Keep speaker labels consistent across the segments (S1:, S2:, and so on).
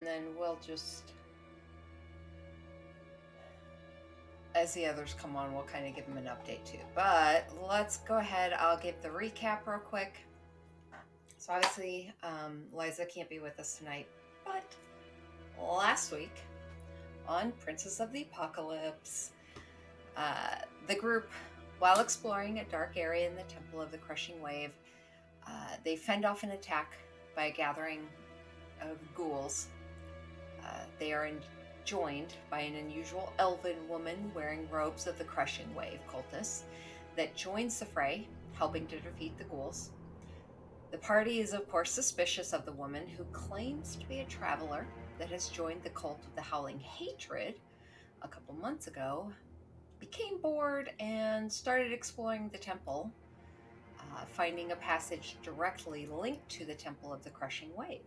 S1: And then we'll just, as the others come on, we'll kind of give them an update too. But let's go ahead. I'll give the recap real quick. So obviously, Liza can't be with us tonight, but last week on Princess of the Apocalypse, the group, while exploring a dark area in the Temple of the Crushing Wave, they fend off an attack by a gathering of ghouls. They are joined by an unusual elven woman wearing robes of the Crushing Wave cultists that joins the fray, helping to defeat the ghouls. The party is, of course, suspicious of the woman who claims to be a traveler that has joined the cult of the Howling Hatred a couple months ago, became bored, and started exploring the temple, finding a passage directly linked to the Temple of the Crushing Wave.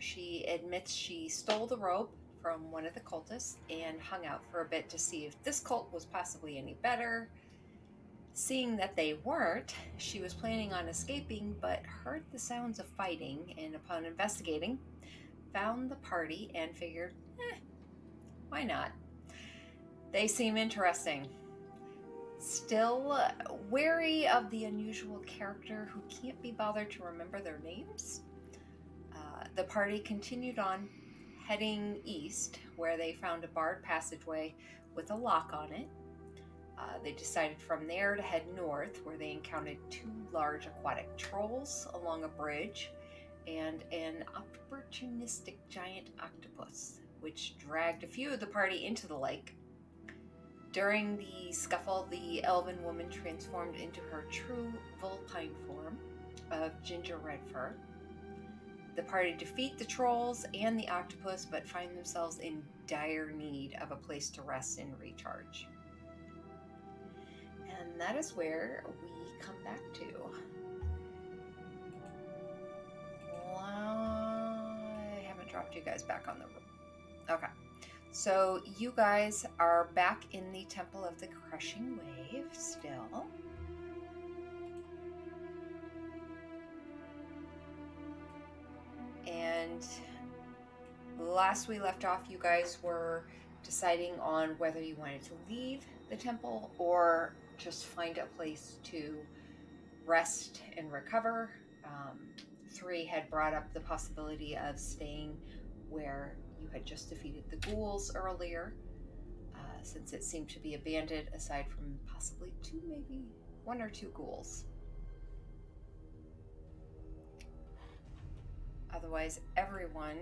S1: She admits she stole the robe from one of the cultists and hung out for a bit to see if this cult was possibly any better. Seeing that they weren't, she was planning on escaping, but heard the sounds of fighting, and upon investigating, found the party and figured, why not? They seem interesting. Still wary of the unusual character who can't be bothered to remember their names, the party continued on, heading east, where they found a barred passageway with a lock on it. They decided from there to head north, where they encountered two large aquatic trolls along a bridge and an opportunistic giant octopus, which dragged a few of the party into the lake. During the scuffle, the elven woman transformed into her true vulpine form of ginger red fur. The party defeat the trolls and the octopus, but find themselves in dire need of a place to rest and recharge. And that is where we come back to. I haven't dropped you guys back on the room. Okay. So you guys are back in the Temple of the Crushing Wave still. And last we left off, you guys were deciding on whether you wanted to leave the temple or just find a place to rest and recover. 3 had brought up the possibility of staying where you had just defeated the ghouls earlier, since it seemed to be abandoned aside from possibly 2, maybe 1 or 2 ghouls. Otherwise, everyone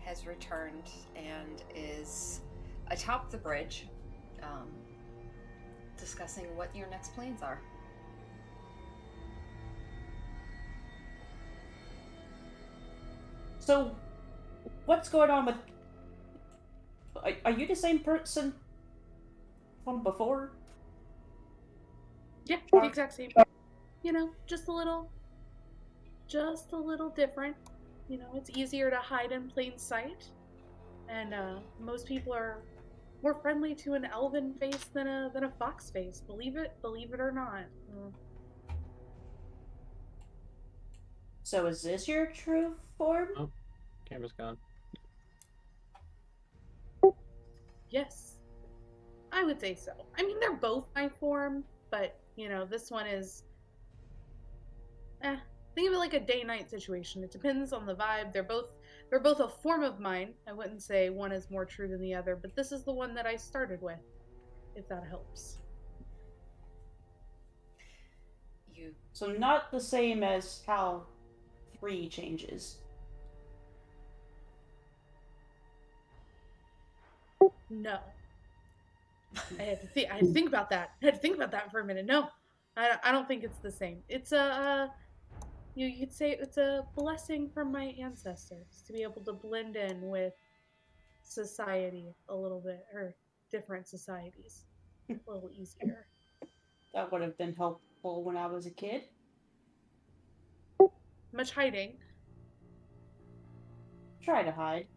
S1: has returned and is atop the bridge, discussing what your next plans are.
S2: So, what's going on with... Are you the same person from before?
S3: Yeah, the exact same. You know, just a little different. You know, it's easier to hide in plain sight. And most people are more friendly to an elven face than a fox face. Believe it or not.
S2: So is this your true form?
S4: Oh, camera's gone.
S3: Yes, I would say so. I mean, they're both my form, but you know, this one is. Think of it like a day-night situation. It depends on the vibe. They're both a form of mine. I wouldn't say one is more true than the other, but this is the one that I started with, if that helps.
S2: So not the same as how 3 changes.
S3: No. I had to think about that. I had to think about that for a minute. No, I don't think it's the same. It's you could say it's a blessing from my ancestors to be able to blend in with society a little bit, or different societies, a little easier.
S2: That would have been helpful when I was a kid.
S3: Much hiding.
S2: Try to hide.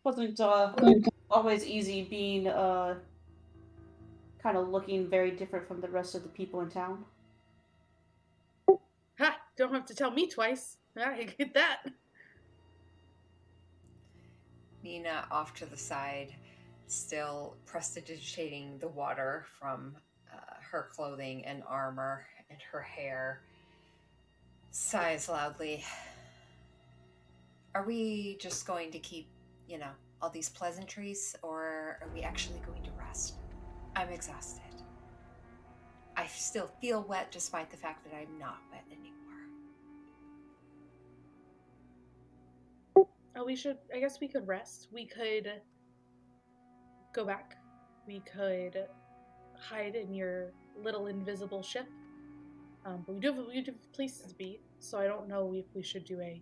S2: Wasn't always easy being kind of looking very different from the rest of the people in town.
S3: don't have to tell me twice. I get that.
S1: Nina off to the side, still prestidigitating the water from her clothing and armor and her hair, sighs loudly. Are we just going to keep, all these pleasantries, or are we actually going to rest? I'm exhausted. I still feel wet despite the fact that I'm not wet anymore.
S3: Oh, I guess we could rest. We could go back. We could hide in your little invisible ship. But we do have places to be, so I don't know if we should do a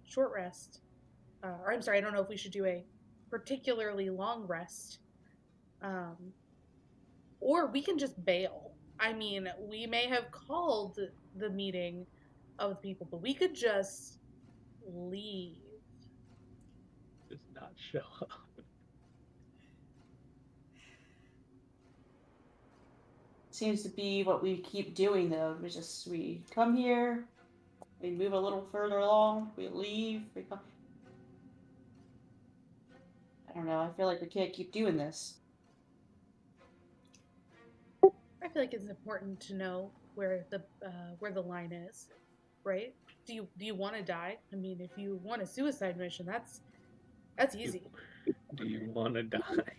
S3: short rest. Or I'm sorry, I don't know if we should do a particularly long rest. Or we can just bail. I mean, we may have called the meeting of the people, but we could just leave.
S4: Just not show up.
S2: Seems to be what we keep doing, though. We come here, we move a little further along, we leave, we come. I don't know. I feel like we can't keep doing this.
S3: I feel like it's important to know where the line is, right? Do you want to die? I mean, if you want a suicide mission, that's easy.
S4: Do you want to die?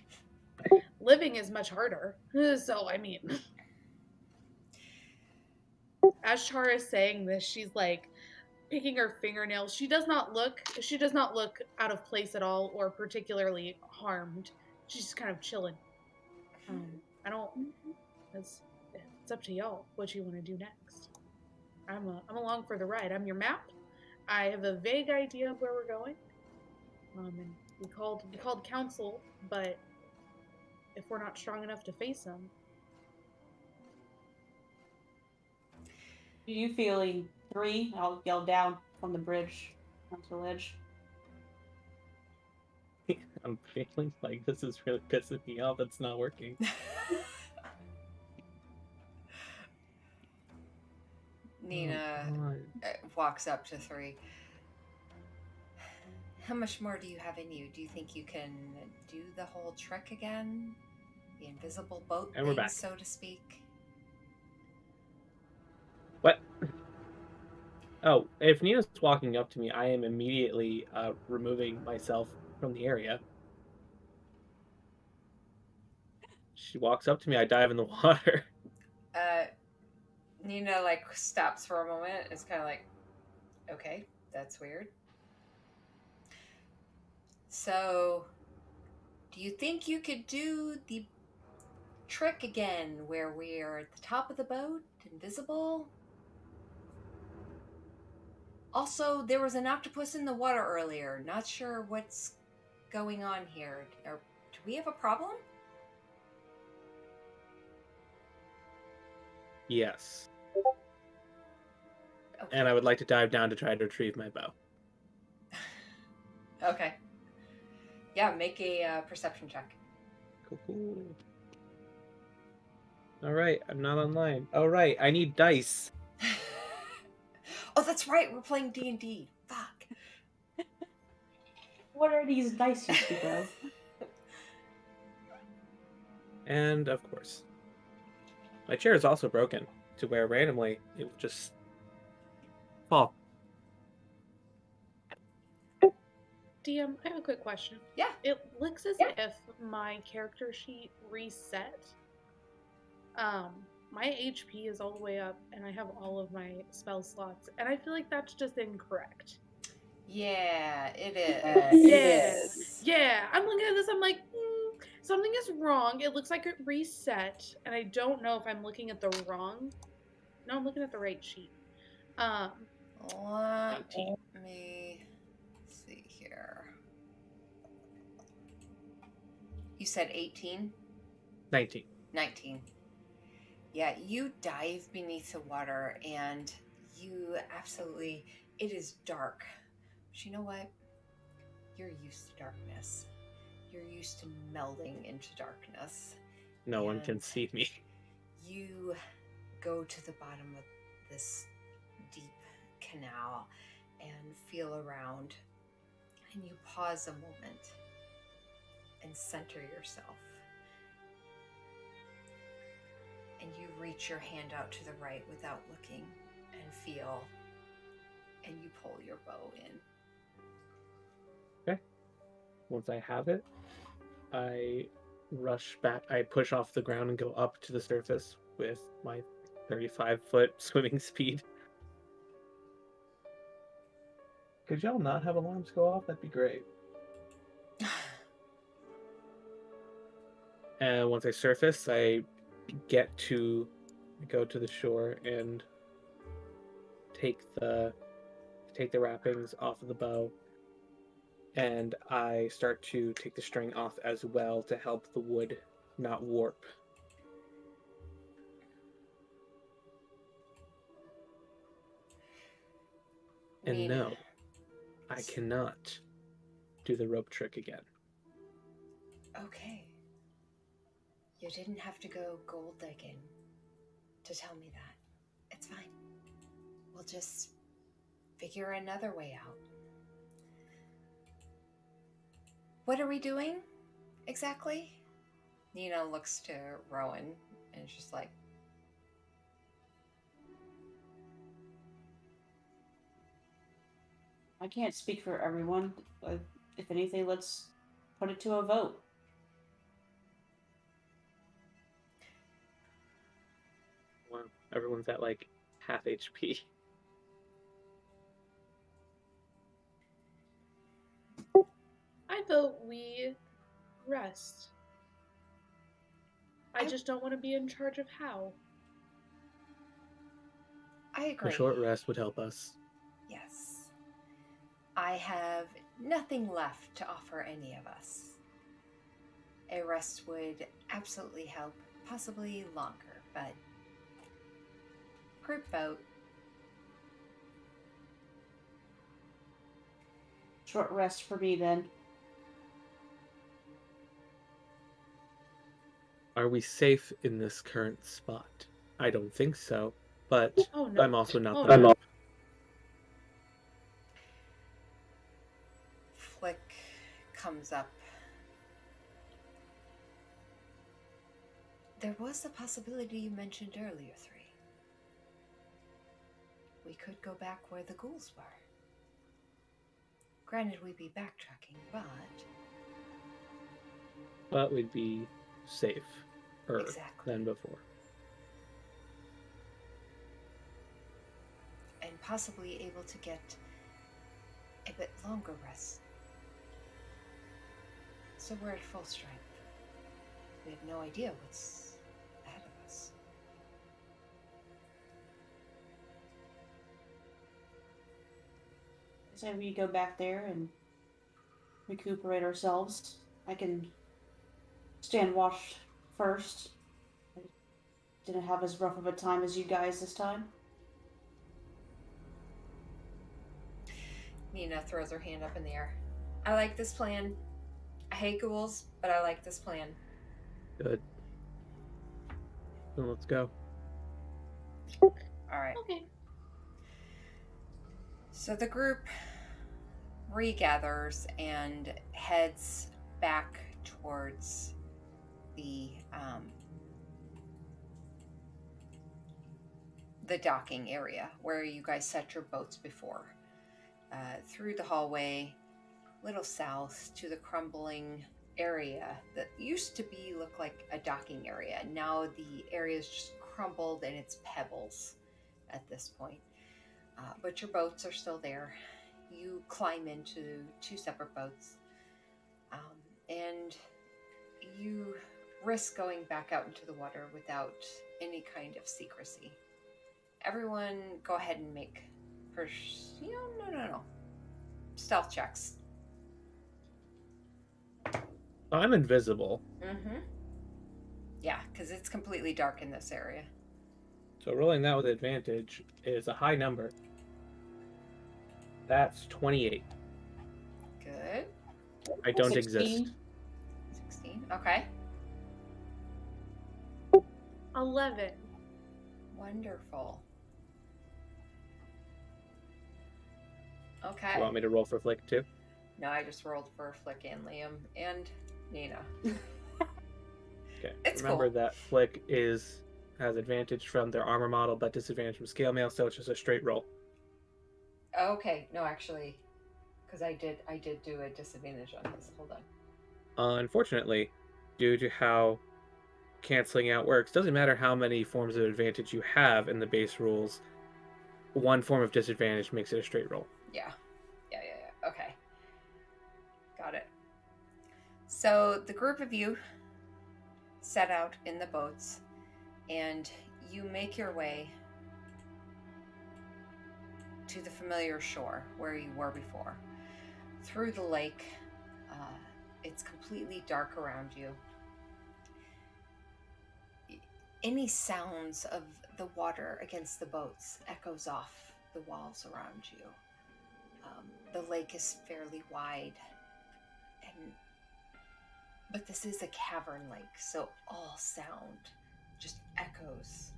S3: Living is much harder. So I mean, as Chara is saying this, she's like picking her fingernails. She does not look out of place at all or particularly harmed. She's just kind of chilling. I don't. It's up to y'all what you want to do next. I'm along for the ride. I'm your map. I have a vague idea of where we're going. And we called council, but if we're not strong enough to face them.
S2: Are you feeling 3? I'll yell down from the bridge onto the ledge.
S4: I'm feeling like this is really pissing me off. It's not working.
S1: Nina walks up to 3. How much more do you have in you? Do you think you can do the whole trick again? The invisible boat
S4: And we're
S1: thing,
S4: back.
S1: so to speak?
S4: What? Oh, if Nina's walking up to me, I am immediately removing myself from the area. She walks up to me, I dive in the water.
S1: Nina stops for a moment. It's kind of like, okay, that's weird. So, do you think you could do the trick again where we're at the top of the boat, invisible? Also, there was an octopus in the water earlier. Not sure what's going on here. Do we have a problem?
S4: Yes.
S1: Okay.
S4: And I would like to dive down to try to retrieve my bow.
S1: Okay. Yeah, make a perception check.
S4: Cool. Alright, I'm not online. Oh, right, I need dice.
S1: Oh, that's right. We're playing D&D. Fuck.
S2: What are these dice you speak of?
S4: And, of course, my chair is also broken to where randomly it will just fall.
S3: DM, I have a quick question.
S1: Yeah.
S3: It looks as if my character sheet reset. My HP is all the way up, and I have all of my spell slots, and I feel like that's just incorrect.
S1: Yeah, it is.
S3: Yeah. I'm looking at this. I'm like, something is wrong. It looks like it reset, and I don't know if I'm looking at the wrong. No, I'm looking at the right sheet.
S1: Let me see here. You said 18?
S4: 19.
S1: 19. Yeah, you dive beneath the water and you absolutely, it is dark. But you know what? You're used to darkness. You're used to melding into darkness.
S4: No one can see me.
S1: You go to the bottom of this deep canal and feel around. And you pause a moment and center yourself. And you reach your hand out to the right without looking and feel. And you pull your bow in.
S4: Okay. Once I have it, I rush back. I push off the ground and go up to the surface with my 35-foot swimming speed. Could y'all not have alarms go off? That'd be great. And once I surface, I go to the shore and take the wrappings off of the bow, and I start to take the string off as well to help the wood not warp. And no, I cannot do the rope trick again.
S1: Okay. You didn't have to go gold digging to tell me that. It's fine. We'll just figure another way out. What are we doing exactly? Nina looks to Rowan and she's like,
S2: I can't speak for everyone. If anything, let's put it to a vote.
S4: Wow, everyone's at like half HP.
S3: I vote we rest. I just don't want to be in charge of how.
S1: I agree.
S4: A short rest would help us.
S1: Yes. I have nothing left to offer any of us. A rest would absolutely help, possibly longer, but group vote.
S2: Short rest for me then.
S4: Are we safe in this current spot? I don't think so, but
S3: Oh, no.
S4: I'm also not
S3: Oh,
S4: the
S3: no.
S4: map.
S1: Flick comes up. There was a possibility you mentioned earlier, 3. We could go back where the ghouls were. Granted, we'd be backtracking,
S4: But we'd be safer
S1: Exactly.
S4: than before.
S1: and possibly able to get a bit longer rest. So we're at full strength. We have no idea what's ahead of us.
S2: So we go back there and recuperate ourselves. I can stand watch first. I didn't have as rough of a time as you guys this time.
S1: Nina throws her hand up in the air. I like this plan. I hate ghouls, but I like this plan.
S4: Good. Then let's go.
S1: All right.
S3: Okay.
S1: So the group regathers and heads back towards the docking area where you guys set your boats before. Through the hallway, little south to the crumbling area that used to look like a docking area. Now the area is just crumbled and it's pebbles at this point. But your boats are still there. You climb into 2 separate boats, and you risk going back out into the water without any kind of secrecy. Everyone, go ahead and make no. Stealth checks.
S4: I'm invisible.
S1: Mm-hmm. Yeah, because it's completely dark in this area.
S4: So rolling that with advantage is a high number. That's 28.
S1: Good.
S4: I don't
S2: 16.
S4: exist.
S1: 16. Okay.
S3: 11.
S1: Wonderful. Okay.
S4: You want me to roll for Flick too?
S1: No, I just rolled for Flick and Liam and Nina.
S4: Okay.
S1: It's
S4: Remember
S1: cool.
S4: that Flick has advantage from their armor model, but disadvantage from scale mail, so it's just a straight roll.
S1: Okay. No, actually, because I did do a disadvantage on this. Hold on.
S4: Unfortunately, due to how canceling out works, doesn't matter how many forms of advantage you have in the base rules, one form of disadvantage makes it a straight roll.
S1: Yeah. Okay. Got it. So the group of you set out in the boats, and you make your way to the familiar shore where you were before. Through the lake, it's completely dark around you. Any sounds of the water against the boats echoes off the walls around you. The lake is fairly wide, but this is a cavern lake, so all sound just echoes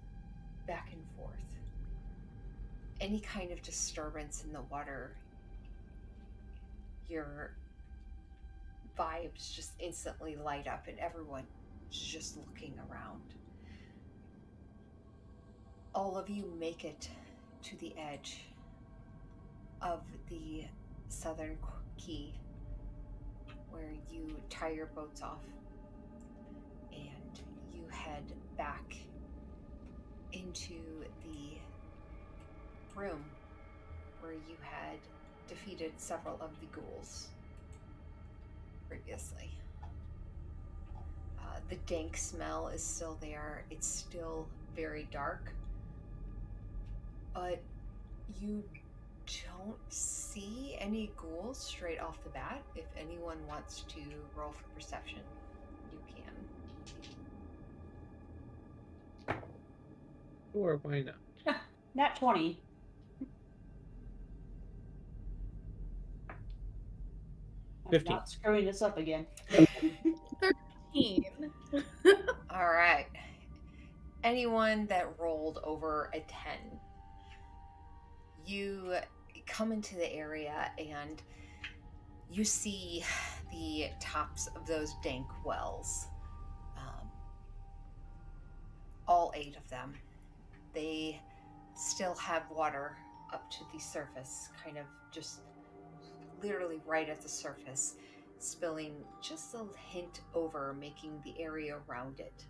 S1: back and forth. Any kind of disturbance in the water, your vibes just instantly light up, and everyone's just looking around. All of you make it to the edge of the southern key where you tie your boats off and you head back into the room where you had defeated several of the ghouls previously. The dank smell is still there. It's still very dark, but you don't see any ghouls straight off the bat. If anyone wants to roll for perception, you can.
S4: Or why not?
S2: Nat 20. I'm
S4: 15.
S2: not screwing this up again.
S3: 13.
S1: All right. Anyone that rolled over a 10, you come into the area and you see the tops of those dank wells. All 8 of them. They still have water up to the surface, kind of just literally right at the surface, spilling just a hint over, making the area around it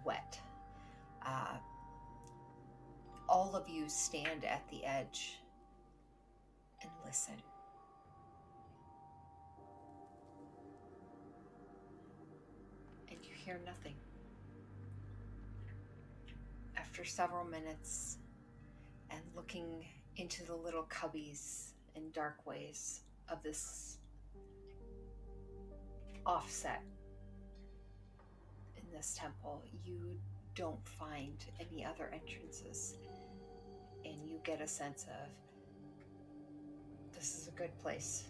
S1: wet. All of you stand at the edge and listen. And you hear nothing. After several minutes and looking into the little cubbies and dark ways of this offset in this temple, you don't find any other entrances. And you get a sense of, this is a good place.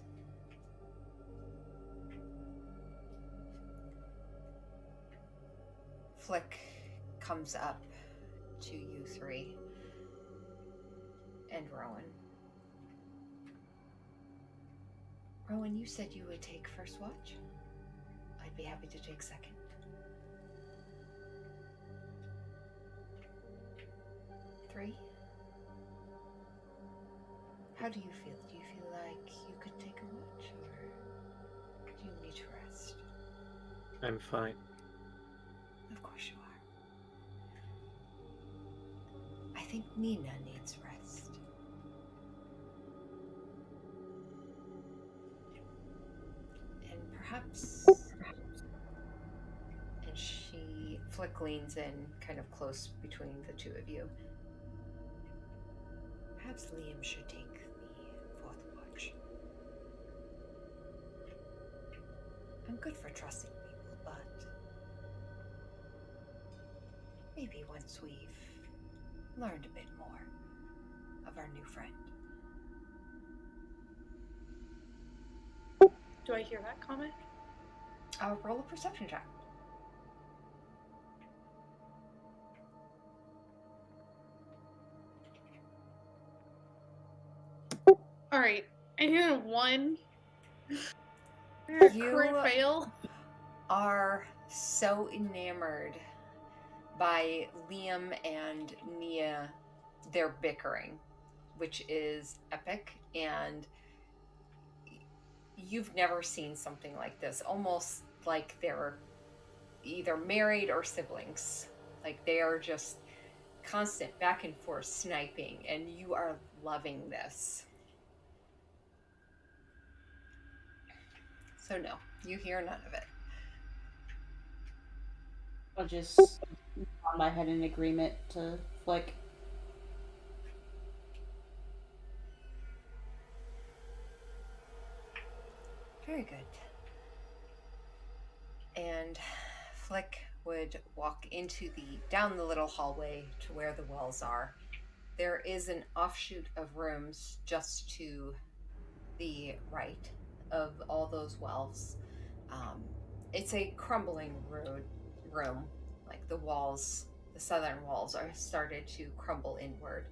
S1: Flick comes up to you 3 and Rowan. Rowan, you said you would take first watch. I'd be happy to take second. Three? How do you feel? Do you feel like you could take a watch, or do you need to rest?
S4: I'm fine.
S1: Of course you are. I think Nina needs rest. And perhaps... And Flick leans in kind of close between the two of you. Perhaps Liam should take the fourth watch. I'm good for trusting people, but maybe once we've learned a bit more of our new friend.
S3: Do I hear that comment?
S1: I'll roll a perception check.
S3: All All right. And you're one.
S1: You-
S3: Crit fail.
S1: Are so enamored by Liam and Nia, their bickering, which is epic, and you've never seen something like this. Almost like they're either married or siblings. Like they are just constant back and forth sniping, and you are loving this. So no, you hear none of it.
S2: I'll just nod my head in agreement to Flick.
S1: Very good. And Flick would walk down the little hallway to where the wells are. There is an offshoot of rooms just to the right of all those wells. It's a crumbling room. Like the walls, the southern walls are started to crumble inward.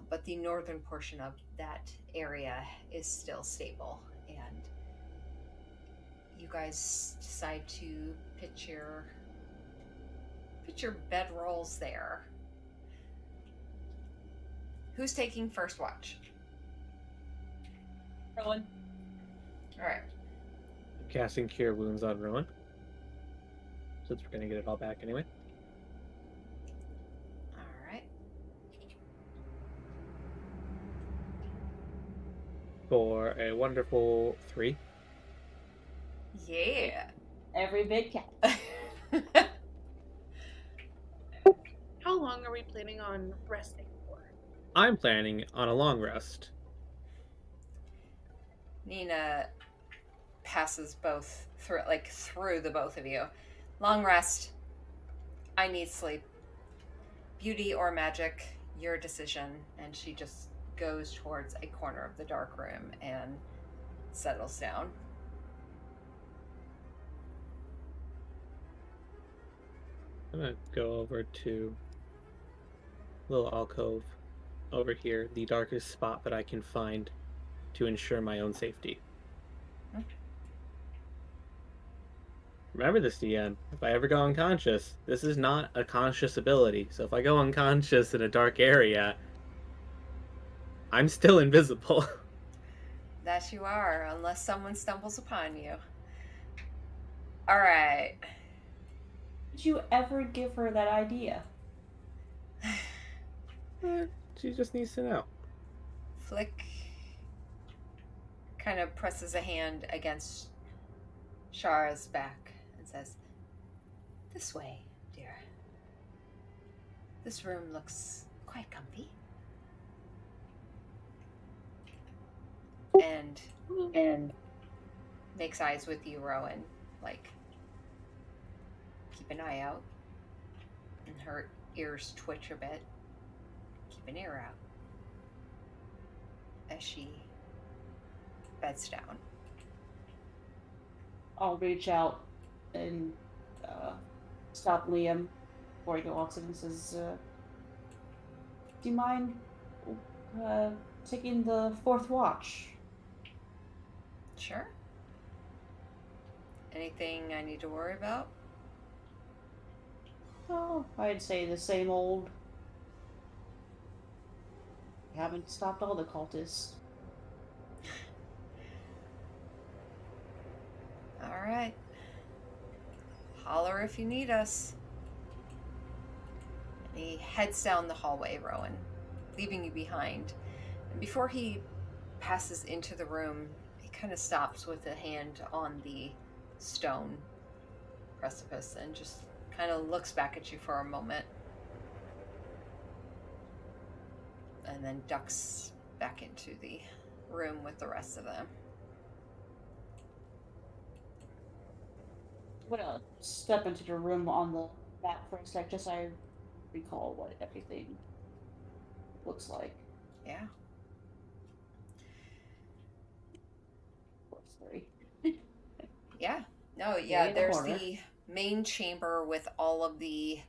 S1: But the northern portion of that area is still stable, and you guys decide to pitch your bedrolls there. Who's taking first watch?
S2: Rowan.
S1: All right.
S4: Casting Cure Wounds on Rowan. Since we're gonna get it all back anyway.
S1: All right.
S4: For a wonderful 3.
S1: Yeah.
S2: Every big cat.
S3: How long are we planning on resting for?
S4: I'm planning on a long rest.
S1: Nina passes both through the both of you. Long rest. I need sleep. Beauty or magic, your decision. And she just goes towards a corner of the dark room and settles down.
S4: I'm gonna go over to a little alcove over here, the darkest spot that I can find to ensure my own safety. Remember this, DM. If I ever go unconscious, this is not a conscious ability. So if I go unconscious in a dark area, I'm still invisible.
S1: That you are, unless someone stumbles upon you. All right.
S2: Did you ever give her that idea?
S4: She just needs to know.
S1: Flick kind of presses a hand against Shara's back and says, "This way, dear. This room looks quite comfy." And makes eyes with you, Rowan. Like, keep an eye out. And her ears twitch a bit. Keep an ear out. As she beds down.
S2: I'll reach out and stop Liam before he walks in and says, do you mind taking the fourth watch?
S1: Sure. Anything I need to worry about?
S2: Oh, I'd say the same old. We haven't stopped all the cultists.
S1: All right. Holler if you need us. And he heads down the hallway, Rowan, leaving you behind. And before he passes into the room, he kind of stops with a hand on the stone precipice and just kind of looks back at you for a moment. And then ducks back into the room with the rest of them.
S2: I'm gonna step into the room on the map for a sec, just so I recall what everything looks like.
S1: Yeah.
S2: What's 3?
S1: Yeah. No, yeah,
S2: in the
S1: there's
S2: corner.
S1: the main chamber with all of the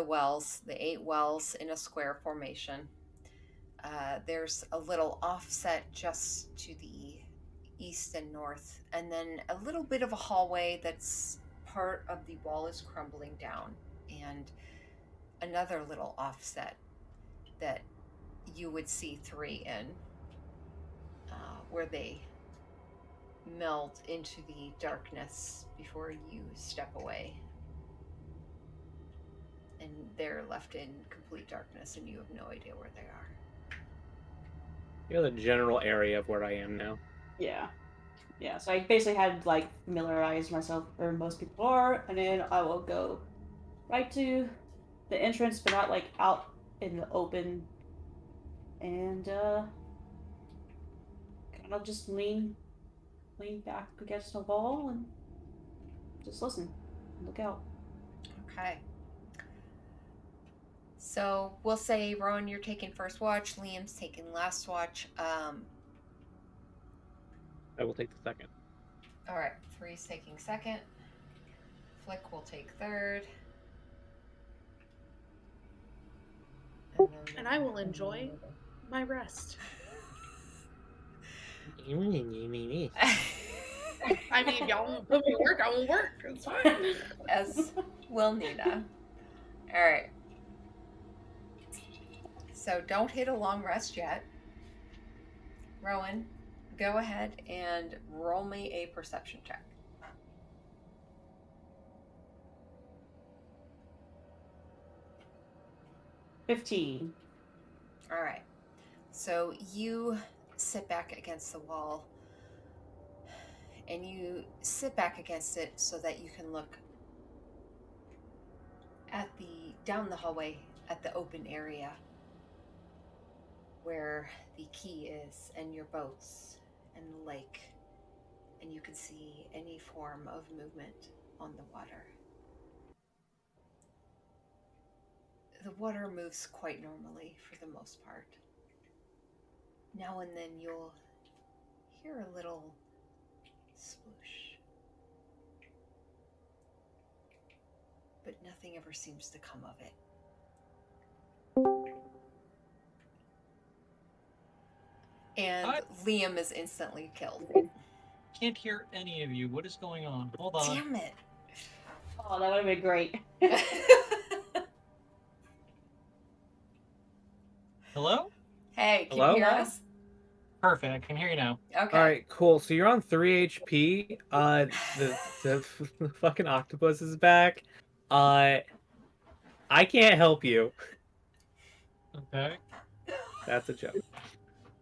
S1: wells, the 8 wells in a square formation. there's a little offset just to the east and north, and then a little bit of a hallway that's part of the wall is crumbling down, and another little offset that you would see 3 in, where they melt into the darkness before you step away. And they're left in complete darkness, and you have no idea where they are.
S4: You know the general area of where I am now.
S2: Yeah. Yeah, so I basically had like familiarized myself where most people are, and then I will go right to the entrance, but not like out in the open, and kind of just lean back against the wall and just listen, look out.
S1: Okay. So we'll say, Rowan, you're taking first watch. Liam's taking last watch.
S4: I will take the second.
S1: All right. 3's taking second. Flick will take third.
S3: And I will enjoy my rest. I mean, if y'all won't put me to work, I won't work. It's fine.
S1: As will Nina. All right. So don't hit a long rest yet. Rowan, go ahead and roll me a perception check.
S2: $15.
S1: All right. So you sit back against the wall, and you sit back against it so that you can look at down the hallway at the open area where the key is, and your boats and the lake, and you can see any form of movement on the water. The water moves quite normally for the most part. Now and then you'll hear a little sploosh, but nothing ever seems to come of it. And Liam is instantly killed.
S5: Can't hear any of you. What is going on? Hold on.
S1: Damn it.
S2: Oh, that would have been great.
S5: Hello?
S1: Hey, can
S4: Hello?
S1: you hear us?
S5: Perfect. I can hear you now.
S1: Okay.
S4: All right, cool. So you're on 3 HP. The fucking octopus is back. I can't help you.
S5: Okay.
S4: That's a joke.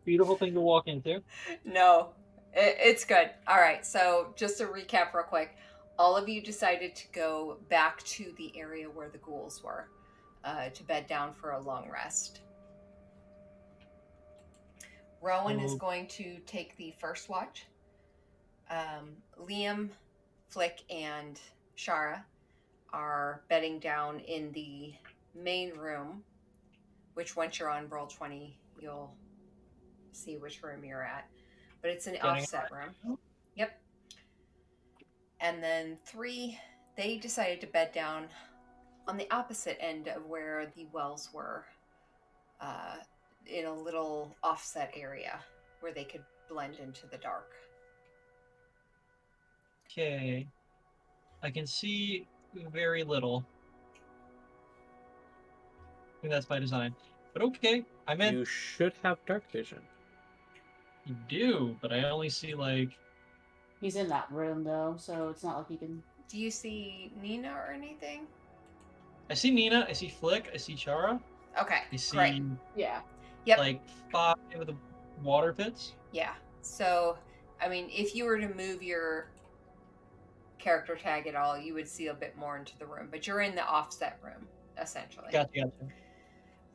S5: Beautiful thing to walk into.
S1: No, it's good. All right, so just to recap real quick, all of you decided to go back to the area where the ghouls were, to bed down for a long rest. Rowan is going to take the first watch. Liam, Flick, and Shara are bedding down in the main room, which once you're on roll 20, you'll see which room you're at. But it's an offset room. Yep. And then 3, they decided to bed down on the opposite end of where the wells were, in a little offset area where they could blend into the dark.
S5: Okay. I can see very little. I think that's by design. But okay, I'm in.
S4: You should have dark vision.
S5: You do, but I only see like...
S2: He's in that room though, so it's not like he can.
S1: Do you see Nina or anything?
S5: I see Nina, I see Flick, I see Chara.
S1: Okay,
S5: I see
S1: great.
S2: Yeah.
S1: Yep.
S5: like 5 of the water pits.
S1: Yeah. So, I mean, if you were to move your character tag at all, you would see a bit more into the room. But you're in the offset room, essentially.
S5: Gotcha.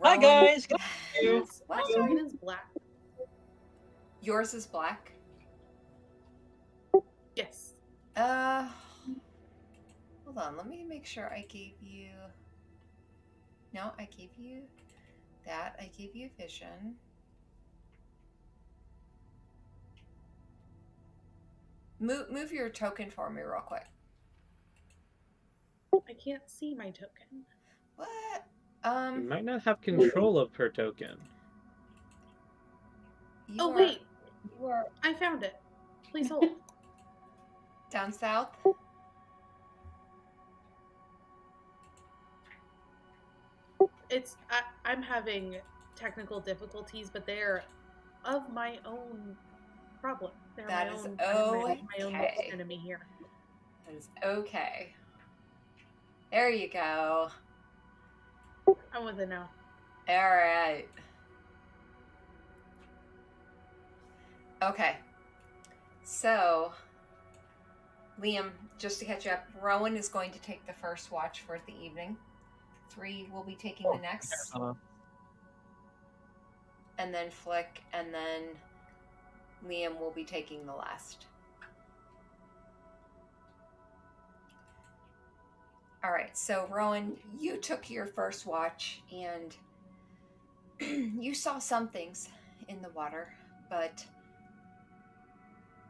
S5: Hi guys! Good to see you.
S3: Mine is black.
S1: Yours is black?
S3: Yes.
S1: Hold on. Let me make sure I gave you... No, I gave you that. I gave you vision. Move your token for me real quick.
S3: I can't see my token.
S1: What?
S4: You might not have control of her token.
S3: Oh, wait.
S1: You are
S3: I found it. Please hold.
S1: down south?
S3: I'm having technical difficulties, but they're of my own problem. They're
S1: That
S3: my
S1: is
S3: own my own worst
S1: okay.
S3: enemy here.
S1: That is okay. There you go.
S3: I'm with it now.
S1: All right. Okay. So, Liam, just to catch you up, Rowan is going to take the first watch for the evening. 3 will be taking the next, and then Flick, and then Liam will be taking the last. All right, so Rowan, you took your first watch and you saw some things in the water, but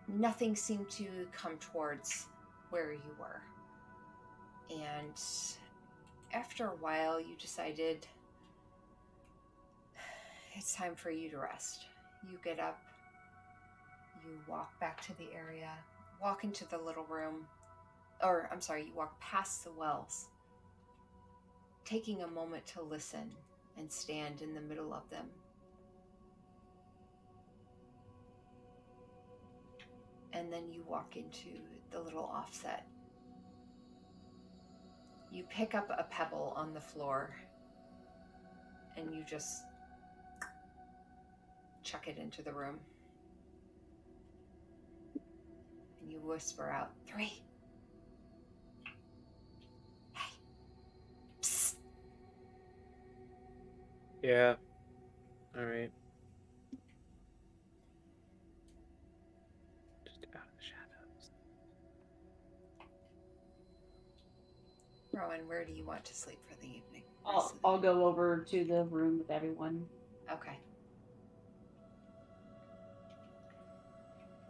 S1: nothing seemed to come towards where you were. And after a while, you decided it's time for you to rest. You get up, you walk back to the area, walk into the little room, or I'm sorry, you walk past the wells, taking a moment to listen and stand in the middle of them. And then you walk into the little offset. You pick up a pebble on the floor and you just chuck it into the room. And you whisper out, 3. Hey. Psst.
S4: Yeah. All right. Just out of the shadows.
S1: Rowan, where do you want to sleep for the evening?
S2: I'll go over to the room with everyone.
S1: Okay.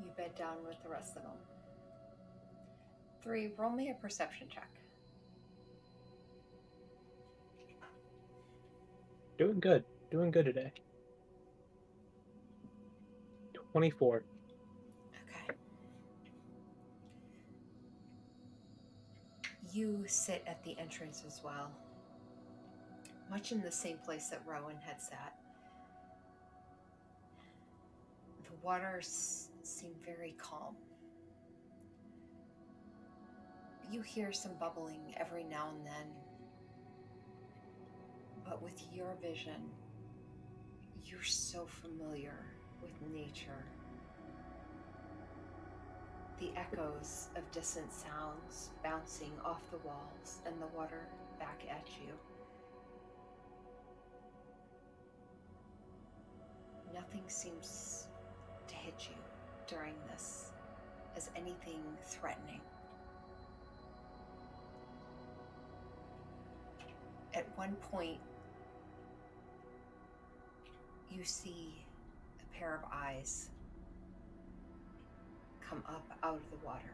S1: You bed down with the rest of them. 3, roll me a perception check.
S4: Doing good. Doing good today. 24.
S1: Okay. You sit at the entrance as well, much in the same place that Rowan had sat. The waters seem very calm. You hear some bubbling every now and then, but with your vision, you're so familiar with nature. The echoes of distant sounds bouncing off the walls and the water back at you. Nothing seems to hit you during this as anything threatening. At one point, you see a pair of eyes come up out of the water.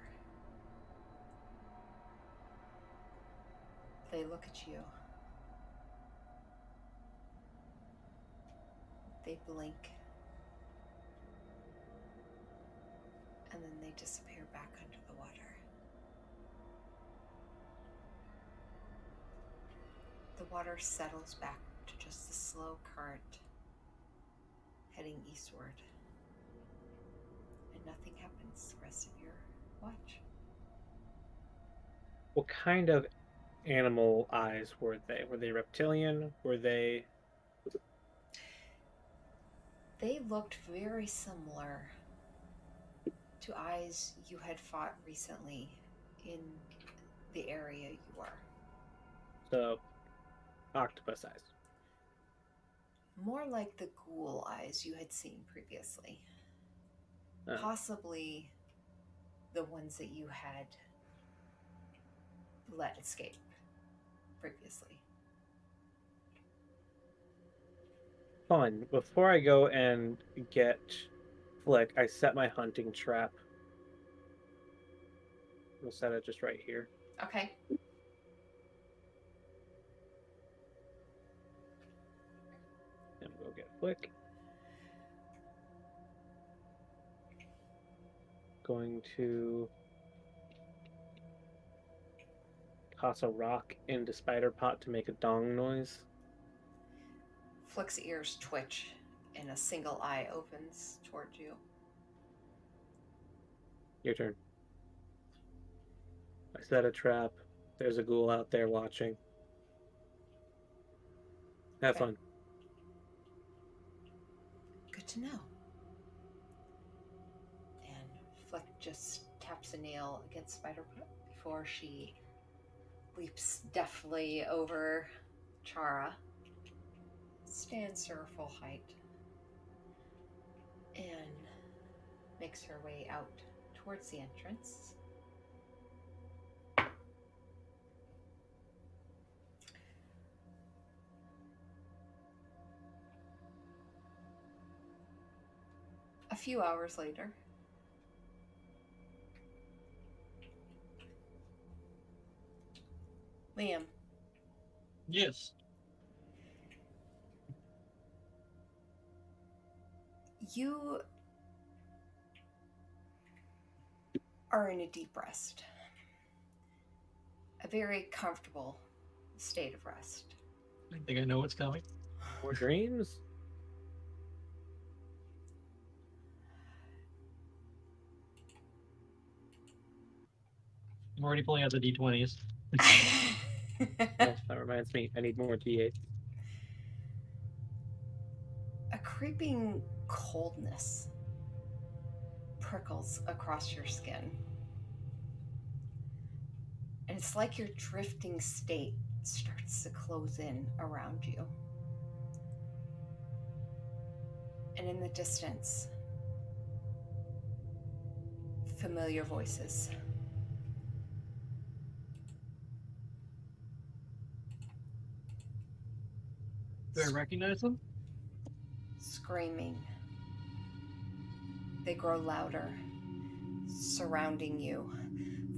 S1: They look at you. They blink. And then they disappear back under the water. The water settles back to just the slow current heading eastward. And nothing happens the rest of your watch.
S4: What kind of animal eyes were they? Were they reptilian? Were they...
S1: They looked very similar to eyes you had fought recently in the area you were.
S4: So, octopus eyes.
S1: More like the ghoul eyes you had seen previously. Possibly the ones that you had let escape previously.
S4: Fun. Before I go and get Flick, I set my hunting trap. We'll set it just right here.
S1: Okay.
S4: And we'll get Flick. going to toss a rock into Spider Pot to make a dong noise.
S1: Flick's ears twitch, and a single eye opens towards you.
S4: Your turn. I set a trap. There's a ghoul out there watching. Have
S1: Okay.
S4: fun.
S1: Good to know. And Flick just taps a nail against Spider Pot before she leaps deftly over Chara, stands to her full height, and makes her way out towards the entrance. A few hours later, Liam,
S5: Yes.
S1: you are in a deep rest, a very comfortable state of rest.
S5: I think I know what's coming.
S4: More dreams?
S5: I'm already pulling out the d20s.
S4: Oh, that reminds me. I need more D8.
S1: A creeping coldness prickles across your skin. And it's like your drifting state starts to close in around you. And in the distance, familiar voices.
S5: Do I recognize them?
S1: Screaming. They grow louder, surrounding you.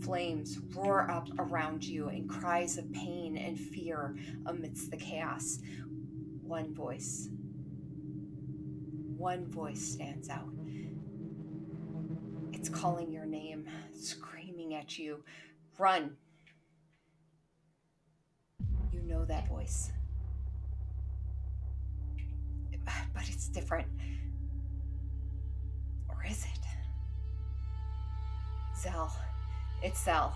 S1: Flames roar up around you in cries of pain and fear amidst the chaos. One voice stands out. It's calling your name, screaming at you. Run. You know that voice. But it's different. Or is it? Zell. It's Zell.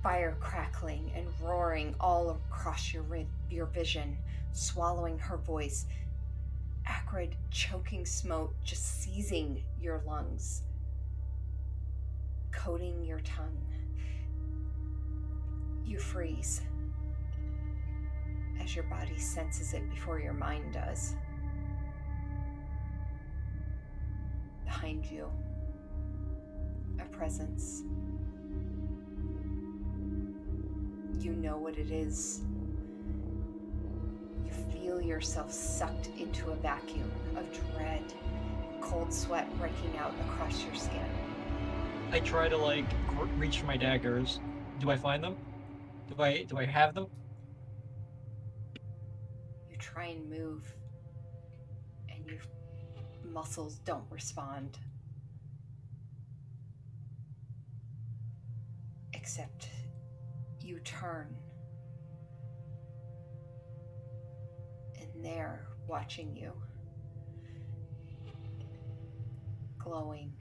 S1: Fire crackling and roaring all across your vision, swallowing her voice. Acrid, choking smoke just seizing your lungs, coating your tongue. You freeze as your body senses it before your mind does. Behind you, a presence. You know what it is. You feel yourself sucked into a vacuum of dread, cold sweat breaking out across your skin.
S5: I try to reach for my daggers. Do I find them? Do I have them?
S1: You try and move, and your muscles don't respond. Except you turn, and they're watching you. Glowing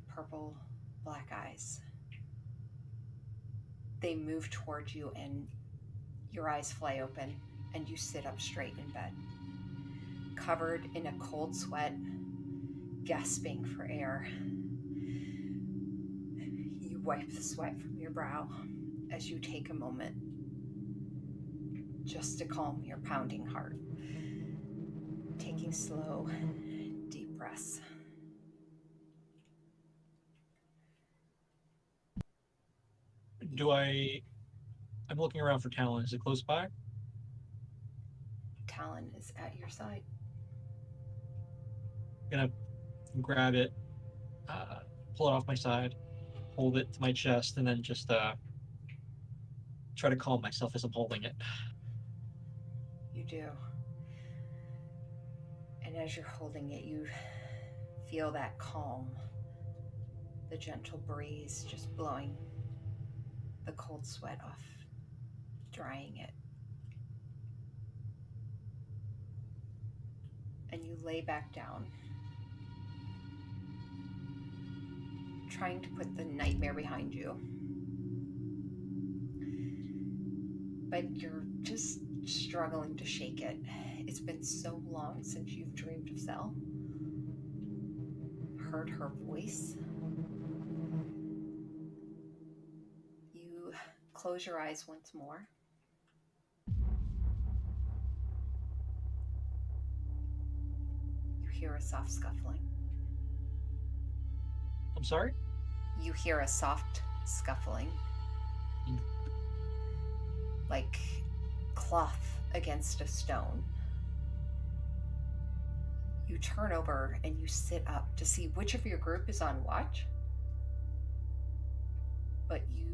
S1: purple black eyes. They move toward you, and your eyes fly open, and you sit up straight in bed, covered in a cold sweat, gasping for air. You wipe the sweat from your brow as you take a moment just to calm your pounding heart, taking slow, deep breaths.
S5: I'm looking around for Talon. Is it close by?
S1: Talon is at your side.
S5: I'm gonna grab it, pull it off my side, hold it to my chest, and then just try to calm myself as I'm holding it.
S1: You do. And as you're holding it, you feel that calm, the gentle breeze just blowing the cold sweat off, drying it. And you lay back down, trying to put the nightmare behind you. But you're just struggling to shake it. It's been so long since you've dreamed of Zell, heard her voice. You close your eyes once more. You hear a soft scuffling.
S5: I'm sorry?
S1: You hear a soft scuffling. Like cloth against a stone. You turn over and you sit up to see which of your group is on watch. But you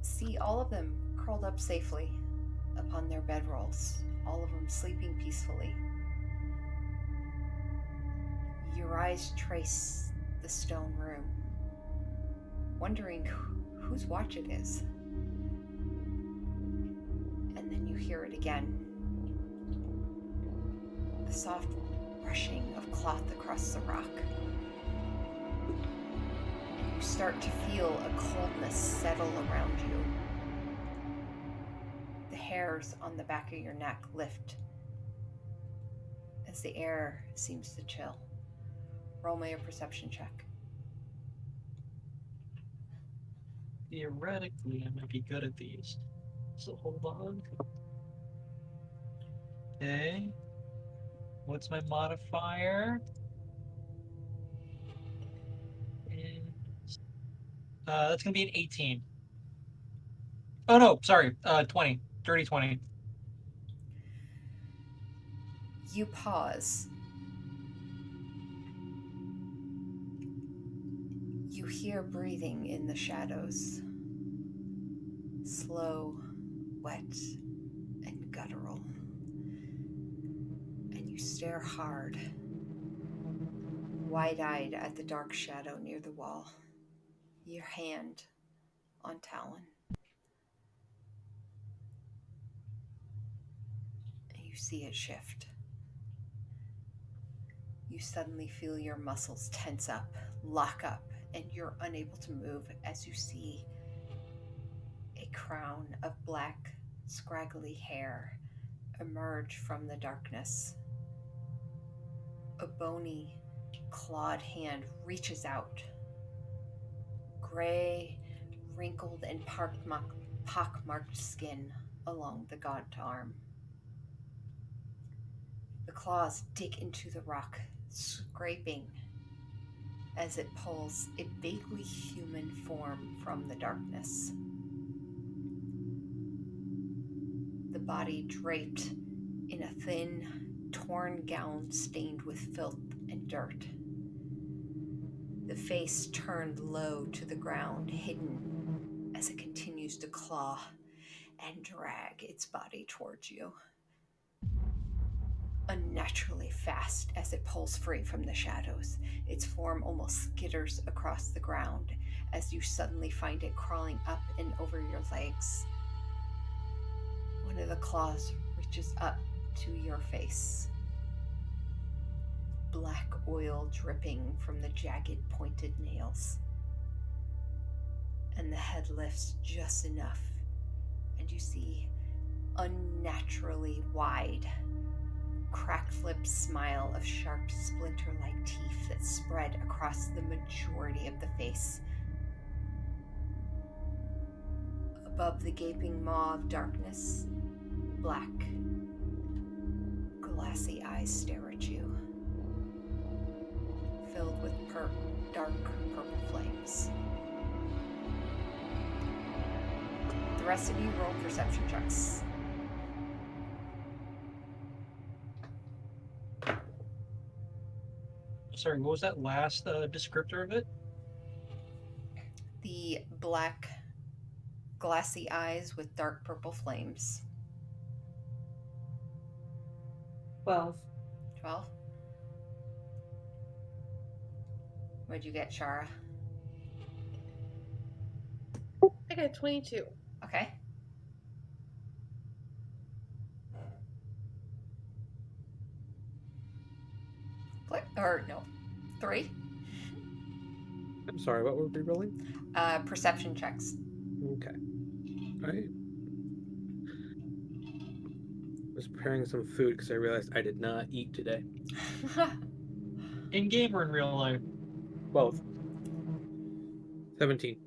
S1: see all of them curled up safely upon their bedrolls, all of them sleeping peacefully. Your eyes trace the stone room, wondering whose watch it is. And then you hear it again. The soft brushing of cloth across the rock. And you start to feel a coldness settle around you. The hairs on the back of your neck lift as the air seems to chill. Roll me a perception check.
S5: Theoretically, I might be good at these. So hold on. Okay. What's my modifier? That's gonna be an 18. Oh no, sorry, 20. Dirty 20.
S1: You pause. You hear breathing in the shadows. Slow, wet, and guttural. And you stare hard, wide-eyed at the dark shadow near the wall, your hand on Talon. And you see it shift. You suddenly feel your muscles tense up, lock up, and you're unable to move as you see a crown of black, scraggly hair emerge from the darkness. A bony, clawed hand reaches out. Gray, wrinkled, and pockmarked skin along the gaunt arm. The claws dig into the rock, scraping as it pulls a vaguely human form from the darkness. The body draped in a thin, torn gown stained with filth and dirt. The face turned low to the ground, hidden as it continues to claw and drag its body towards you. Unnaturally fast as it pulls free from the shadows, its form almost skitters across the ground as you suddenly find it crawling up and over your legs. One of the claws reaches up to your face. Black oil dripping from the jagged pointed nails. And the head lifts just enough, and you see unnaturally wide, cracked-lipped smile of sharp splinter-like teeth that spread across the majority of the face. Above the gaping maw of darkness, black, glassy eyes stare at you, filled with dark purple flames. The rest of you roll perception checks.
S5: Sorry, what was that last descriptor of it?
S1: The black, glassy eyes with dark purple flames.
S2: 12.
S1: 12. What'd you get, Shara?
S3: I got 22.
S1: Okay. Flick, or no, 3.
S4: I'm sorry, what were we rolling?
S1: Perception checks.
S4: Okay. Alright. I was preparing some food because I realized I did not eat today.
S5: In game or in real life?
S4: Both. 17.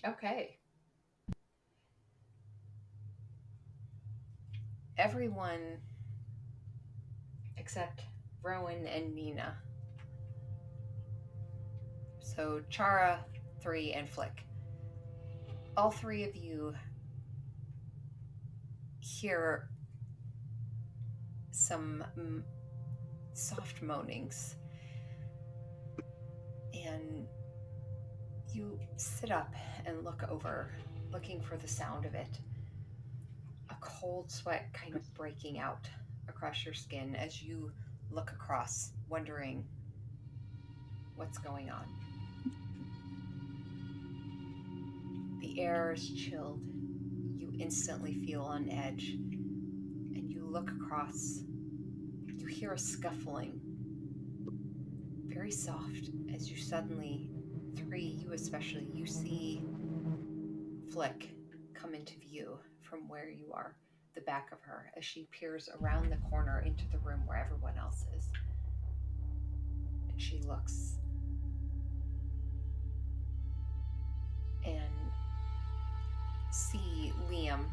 S1: Okay. Everyone except Rowan and Nina. So Chara, 3, and Flick. All 3 of you hear some soft moanings. And you sit up and look over, looking for the sound of it. A cold sweat kind of breaking out across your skin as you look across, wondering what's going on. The air is chilled. You instantly feel on edge. And you look across. You hear a scuffling. Very soft as you suddenly, 3, you especially, you see Flick come into view from where you are, the back of her, as she peers around the corner into the room where everyone else is. And she looks and see Liam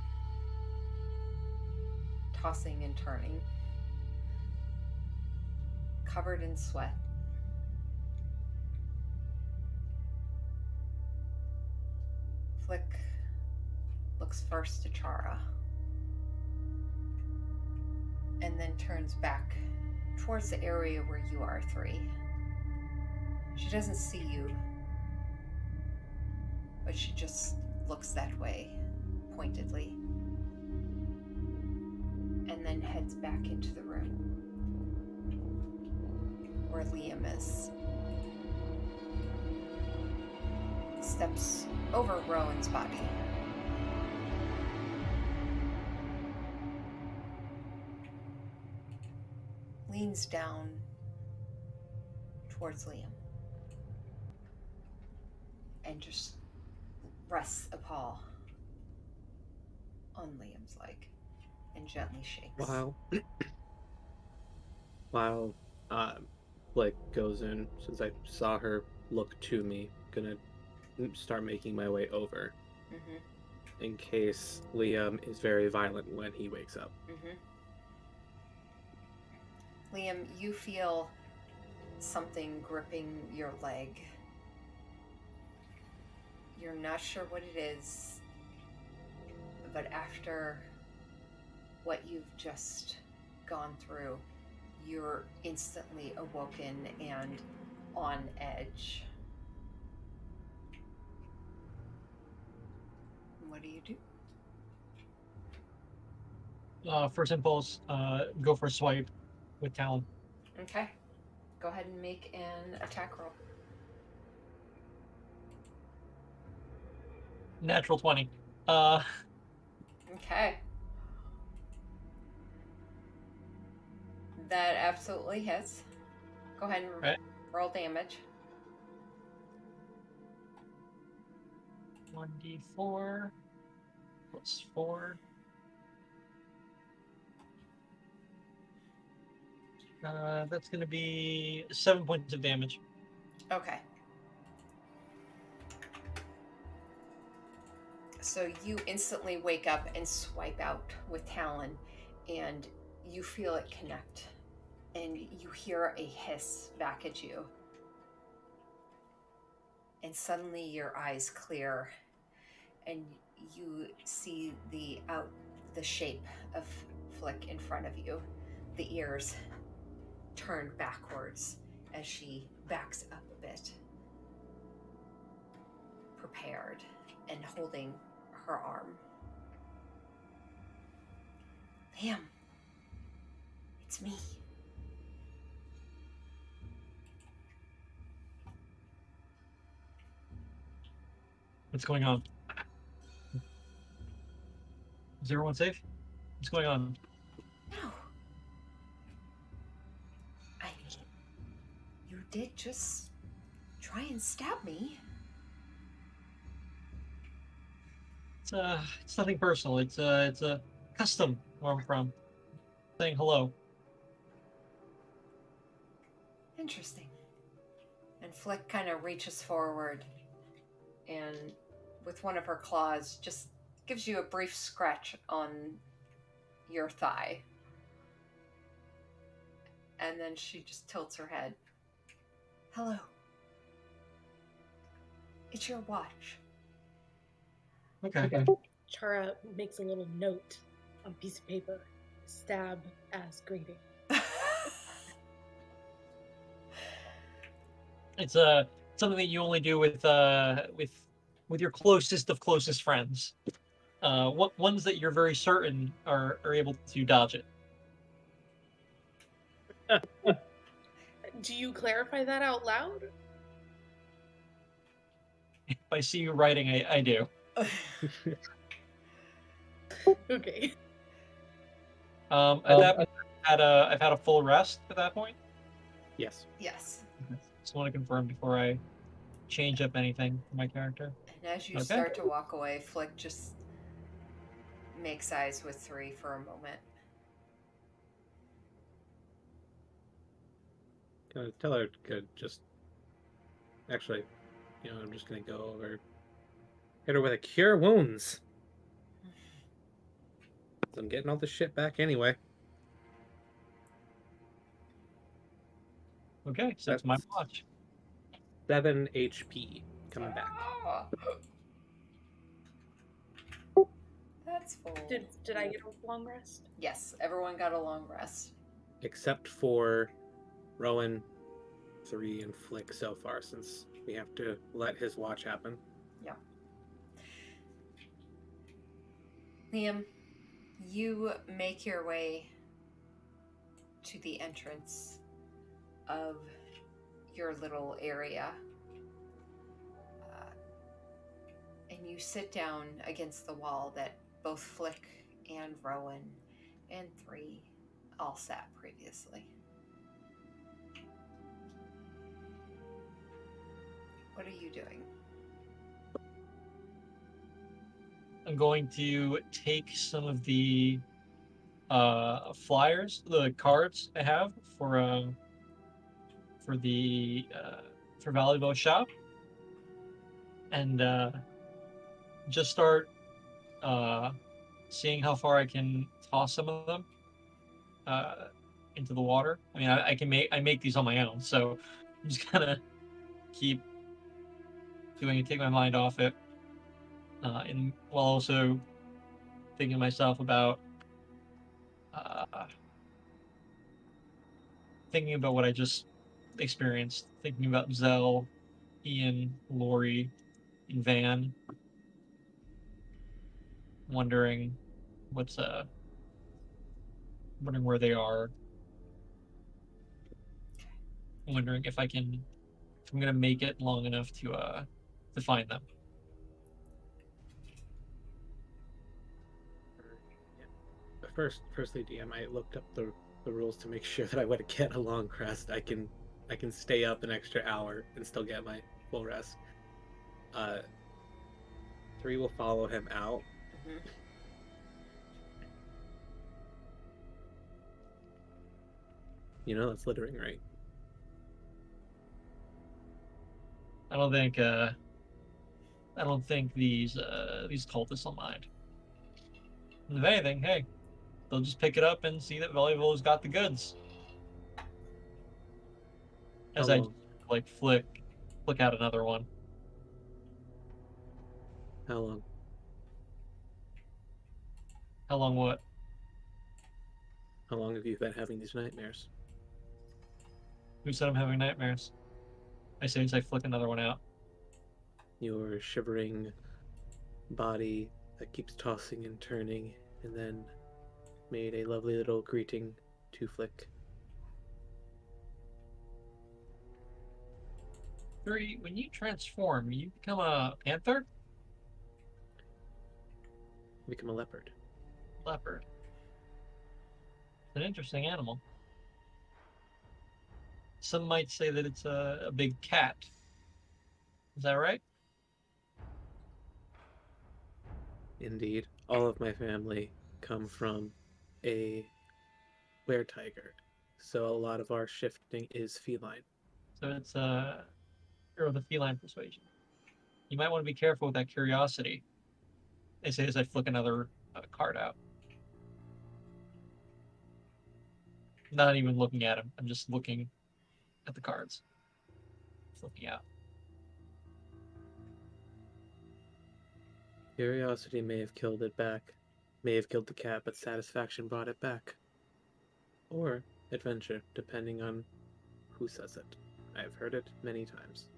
S1: tossing and turning, covered in sweat. Flick looks first to Chara and then turns back towards the area where you are, 3. She doesn't see you, but she just looks that way, pointedly, and then heads back into the room where Liam is. Steps over Rowan's body. Leans down towards Liam and just rests a paw on Liam's leg and gently shakes.
S4: While Blake goes in, since I saw her look to me, gonna start making my way over in case Liam is very violent when he wakes up.
S1: Liam, you feel something gripping your leg. You're not sure what it is, but after what you've just gone through, you're instantly awoken and on edge. What do you do?
S5: First impulse, go for a swipe with Talon.
S1: Okay. Go ahead and make an attack roll.
S5: Natural 20.
S1: Okay. That absolutely hits. Go ahead and
S5: Right.
S1: roll damage.
S5: 1d4 plus 4. That's going to be 7 points of damage.
S1: Okay. So you instantly wake up and swipe out with Talon, and you feel it connect, and you hear a hiss back at you. And suddenly your eyes clear, and you see the shape of Flick in front of you, the ears turned backwards as she backs up a bit, prepared and holding her arm. Liam, it's me.
S5: What's going on? Is everyone safe? What's going on?
S1: No. I mean, you did just try and stab me.
S5: It's nothing personal. It's a custom where I'm from. Saying hello.
S1: Interesting. And Flick kind of reaches forward and with one of her claws just gives you a brief scratch on your thigh. And then she just tilts her head. Hello. It's your watch.
S5: Okay.
S3: Chara makes a little note on a piece of paper. Stab as greeting.
S5: It's something that you only do with your closest of closest friends. What ones that you're very certain are able to dodge it.
S3: Do you clarify that out loud?
S5: If I see you writing, I do.
S3: Okay.
S5: At that point, I've had a full rest at that point.
S4: Yes.
S1: Yes.
S5: Just want to confirm before I change up anything for my character.
S1: And as you
S5: Okay.
S1: start to walk away, Flick just makes eyes with 3 for a moment.
S4: Tell her to just. Actually, I'm just gonna go over. Hit her with a cure wounds. I'm getting all this shit back anyway.
S5: Okay, so it's my watch.
S4: 7 HP coming back.
S1: That's full.
S3: Did I get a long rest?
S1: Yes, everyone got a long rest.
S4: Except for Rowan, 3, and Flick so far, since we have to let his watch happen.
S1: Yeah. Liam, you make your way to the entrance of your little area. And you sit down against the wall that both Flick and Rowan and 3 all sat previously. What are you doing?
S5: I'm going to take some of the flyers, the cards I have for the for Valleyville shop, and just start seeing how far I can toss some of them into the water. I mean, I make these on my own, so I'm just gonna keep doing it, take my mind off it, and while also thinking to myself about thinking about what I just experienced, thinking about Zell, Ian, Lori, and Van, wondering wondering where they are, wondering if I'm gonna make it long enough to find them.
S4: Firstly, DM, I looked up the rules to make sure that I would get a long rest. I can stay up an extra hour and still get my full rest. 3 will follow him out.
S1: Mm-hmm.
S4: That's littering, right?
S5: I don't think these cultists will mind. And if anything, hey, they'll just pick it up and see that Valleyville's got the goods. As I flick out another one.
S4: How long?
S5: How long what?
S4: How long have you been having these nightmares?
S5: Who said I'm having nightmares? I say as I flick another one out.
S4: Your shivering body that keeps tossing and turning, and then made a lovely little greeting to Flick.
S5: 3, when you transform, you become a panther?
S4: Become a leopard.
S5: Leopard. It's an interesting animal. Some might say that it's a big cat. Is that right?
S4: Indeed. All of my family come from a were-tiger, so a lot of our shifting is feline.
S5: So it's you're of the feline persuasion. You might want to be careful with that curiosity. They say as I flick another card out. Not even looking at him. I'm just looking at the cards. Flipping out.
S4: Curiosity may have killed it back, may have killed the cat, but satisfaction brought it back. Or adventure, depending on who says it. I've heard it many times.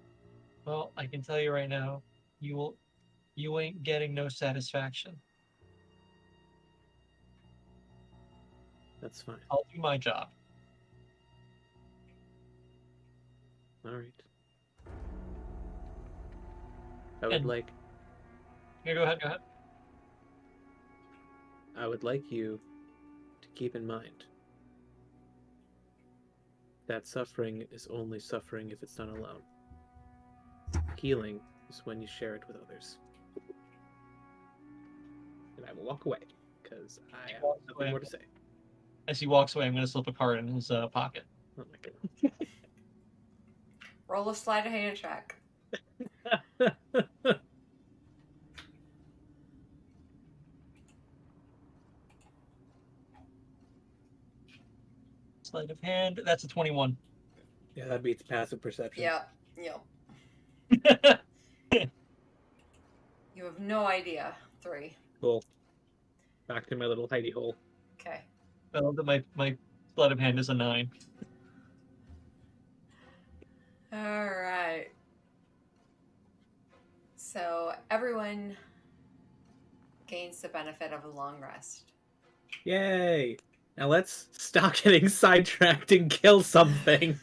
S5: Well, I can tell you right now, you ain't getting no satisfaction.
S4: That's fine.
S5: I'll do my job.
S4: All right. I would
S5: And-
S4: like
S5: Yeah, go ahead.
S4: I would like you to keep in mind that suffering is only suffering if it's done alone. Healing is when you share it with others. And I will walk away because I have
S5: walks
S4: nothing
S5: away.
S4: more to say.
S5: As he walks away, I'm going to slip a card in his pocket.
S4: Oh my
S1: Roll a sleight of hand check.
S4: god.
S5: Sleight of hand. That's a 21.
S4: Yeah, that beats passive perception.
S1: Yep. You have no idea. 3.
S4: Cool. Back to my little hidey hole.
S1: Okay.
S5: I love that my sleight of hand is a 9.
S1: All right. So everyone gains the benefit of a long rest.
S4: Yay! Now let's stop getting sidetracked and kill something.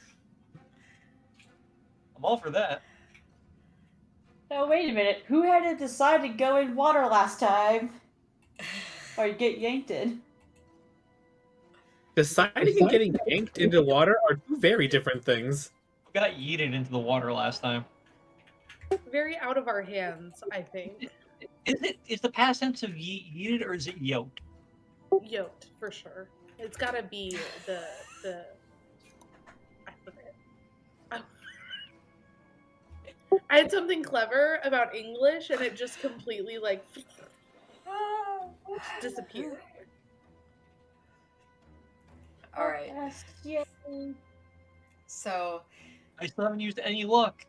S5: I'm all for that.
S2: Now wait a minute. Who had to decide to go in water last time? Or get yanked in?
S4: Deciding and getting yanked into water are two very different things.
S5: We got yeeted into the water last time.
S3: Very out of our hands, I think.
S5: Is the past tense of yeeted or is it yoked?
S3: Yoked, for sure. It's gotta be the I forget. Oh. I had something clever about English and it just completely like disappeared.
S1: All right.
S2: Yes, yay.
S1: So,
S5: I still haven't used any luck.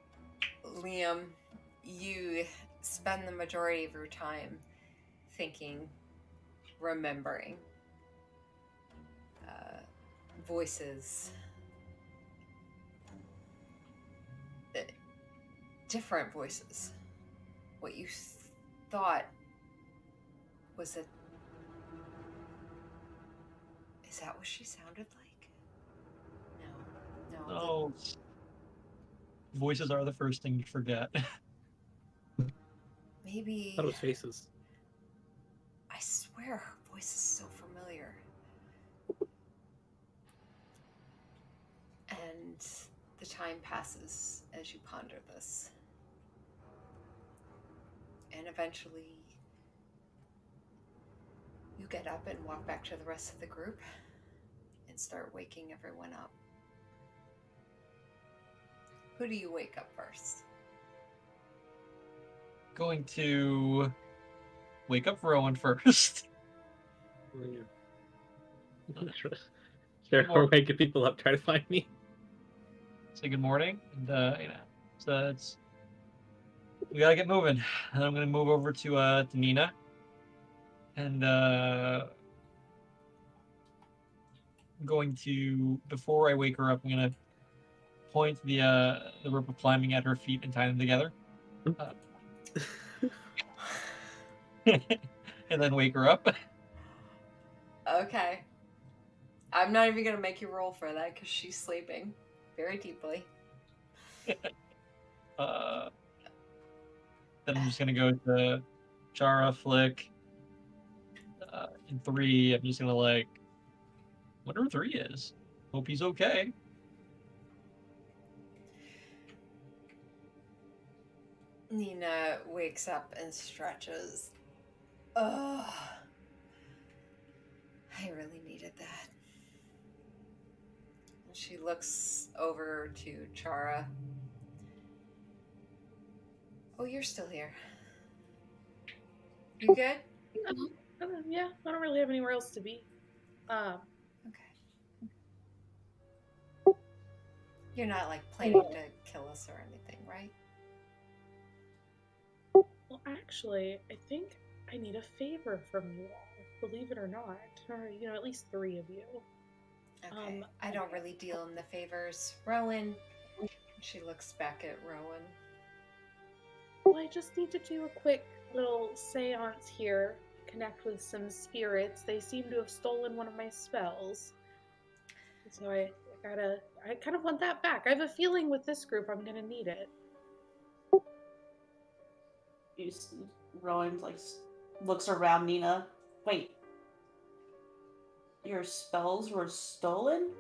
S1: Liam, you spend the majority of your time thinking, remembering voices, different voices. What you thought was a. Is that what she sounded like? No.
S5: No. Voices are the first thing you forget.
S1: Maybe.
S4: I thought it was faces.
S1: I swear her voice is so familiar. And the time passes as you ponder this. And eventually, you get up and walk back to the rest of the group and start waking everyone up. Who do you wake up first?
S5: Going to wake up Rowan first.
S4: Sure, we're waking people up, try to find me.
S5: Say good morning, and so we gotta get moving. And I'm gonna move over to Nina, and going to, before I wake her up, I'm gonna point the rope of climbing at her feet and tie them together, and then wake her up.
S1: Okay. I'm not even going to make you roll for that because she's sleeping very deeply.
S5: Then I'm just gonna go to Chara, Flick, in 3, I'm just gonna like, wonder where 3 is. Hope he's okay.
S1: Nina wakes up and stretches. Ugh. I really needed that. She looks over to Chara. Oh, you're still here. You good?
S3: Yeah, I don't really have anywhere else to be.
S1: Okay. You're not like planning to kill us or anything, right?
S3: Well, actually, I think I need a favor from you all. Believe it or not, or at least 3 of you.
S1: Okay. I don't really deal in the favors. Rowan. She looks back at Rowan.
S3: Well, I just need to do a quick little seance here. Connect with some spirits. They seem to have stolen one of my spells. So I kind of want that back. I have a feeling with this group I'm gonna need it.
S2: Rowan looks around Nina. Wait, your spells were stolen?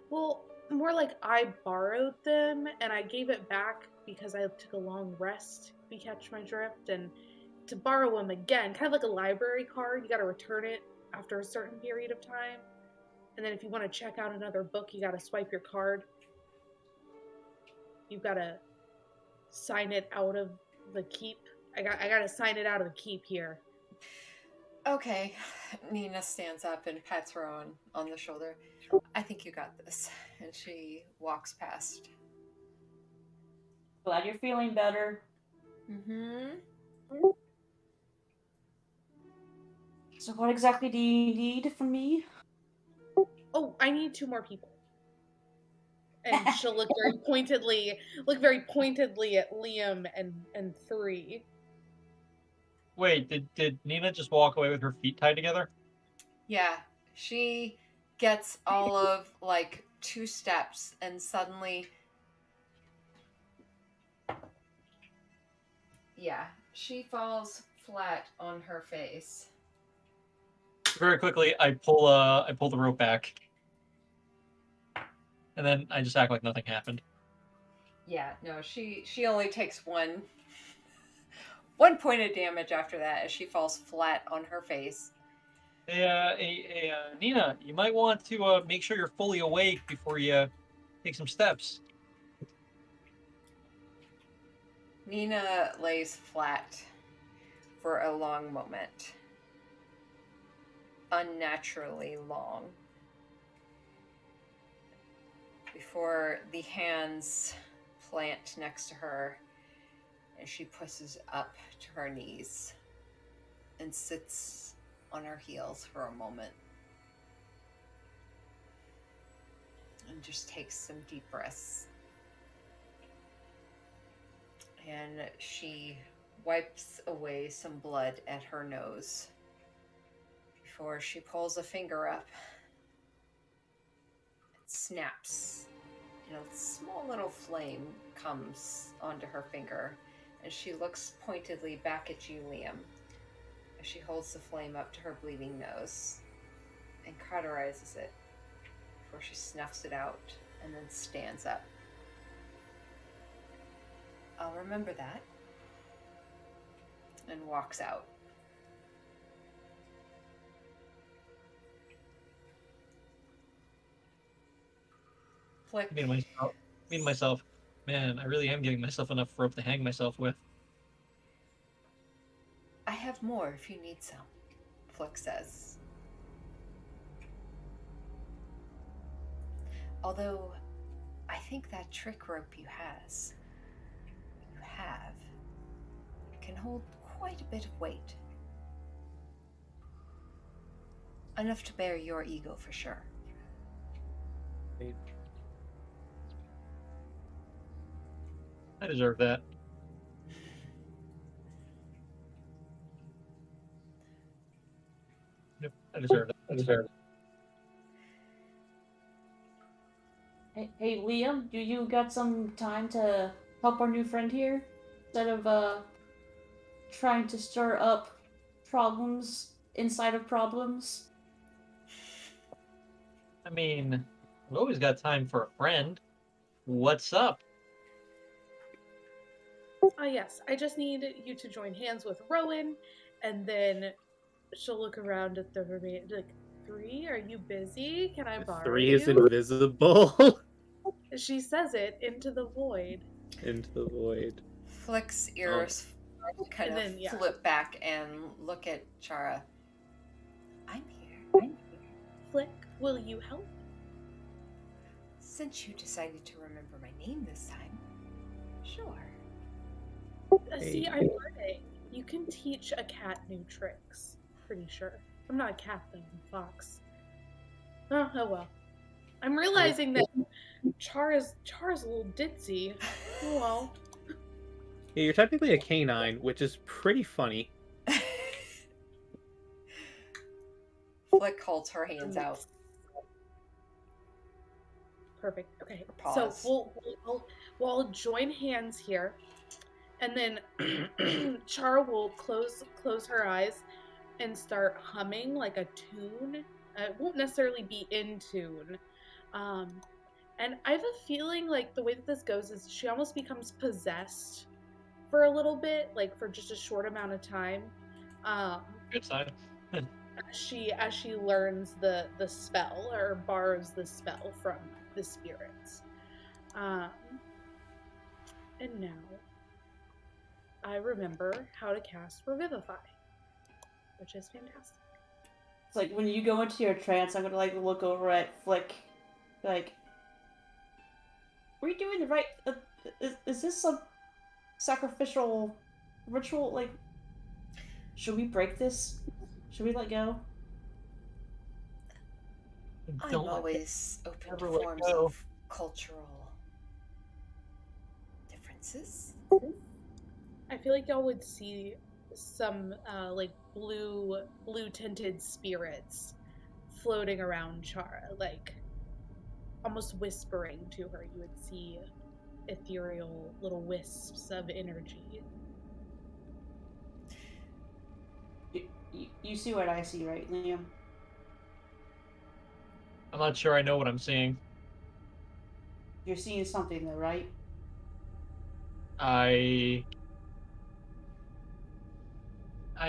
S3: Well, more like I borrowed them and I gave it back because I took a long rest, if you catch my drift, and to borrow them again, kind of like a library card, you gotta return it after a certain period of time. And then if you want to check out another book, you gotta swipe your card. You've gotta sign it out of the keep. I gotta sign it out of the keep here.
S1: Okay. Nina stands up and pats Rowan on the shoulder. I think you got this. And she walks past.
S2: Glad you're feeling better.
S1: Mm-hmm.
S2: So what exactly do you need from me?
S3: Oh, I need 2 more people. And she'll look very pointedly at Liam and 3.
S5: Wait, did Nina just walk away with her feet tied together?
S1: Yeah. She gets all of 2 steps and suddenly. Yeah. She falls flat on her face.
S5: Very quickly, I pull the rope back, and then I just act like nothing happened.
S1: Yeah, no, she only takes one point of damage after that as she falls flat on her face.
S5: Hey, Nina, you might want to make sure you're fully awake before you take some steps.
S1: Nina lays flat for a long moment. Unnaturally long. Before the hands plant next to her and she pushes up to her knees and sits on her heels for a moment and just takes some deep breaths. And she wipes away some blood at her nose before she pulls a finger up. It snaps. A small little flame comes onto her finger, and she looks pointedly back at you, Liam, as she holds the flame up to her bleeding nose and cauterizes it before she snuffs it out and then stands up. I'll remember that. And walks out. Flick.
S5: Me and myself, man, I really am giving myself enough rope to hang myself with.
S1: I have more if you need some, Flick says. Although, I think that trick rope you have can hold quite a bit of weight. Enough to bear your ego for sure.
S5: I deserve that. Yep, I deserve it.
S2: Hey, Liam, do you got some time to help our new friend here? Instead of trying to stir up problems inside of problems.
S5: I mean, I've always got time for a friend. What's up?
S3: Yes, I just need you to join hands with Rowan, and then she'll look around at the remain. Like, 3, are you busy? Can I borrow
S4: 3 is
S3: you?
S4: invisible
S3: She says it into the void.
S4: into the void.
S1: Flick's ears kind
S3: And
S1: of
S3: then, yeah.
S1: flip back and look at Chara. I'm here.
S3: Flick, will you help?
S1: Since you decided to remember my name this time, sure.
S3: See,
S4: Hey.
S3: I'm learning. You can teach a cat new tricks. Pretty sure. I'm not a cat though, I'm a fox. Oh well. I'm realizing that Chara's a little ditzy. Oh well.
S4: Yeah, you're technically a canine, which is pretty funny.
S1: Flick holds her hands out.
S3: Perfect. Okay.
S1: Pause.
S3: So we'll join hands here, and then Chara will close her eyes and start humming like a tune. It won't necessarily be in tune. And I have a feeling like the way that this goes is she almost becomes possessed for a little bit, like for just a short amount of time.
S5: Good sign.
S3: As she learns the spell or borrows the spell from the spirits. And now I remember how to cast Revivify, which is fantastic.
S2: It's like when you go into your trance, I'm gonna like look over at Flick, like, were you doing the right? Is this some sacrificial ritual? Like, should we break this? Should we let go?
S1: I'm
S5: Don't let
S1: always open
S5: never
S1: to
S5: let
S1: forms
S5: go.
S1: of cultural differences.
S3: I feel like y'all would see some like blue tinted spirits floating around Chara, like almost whispering to her. You would see ethereal little wisps of energy.
S2: You see what I see, right, Liam?
S5: I'm not sure I know what I'm seeing.
S2: You're seeing something though, right?
S5: I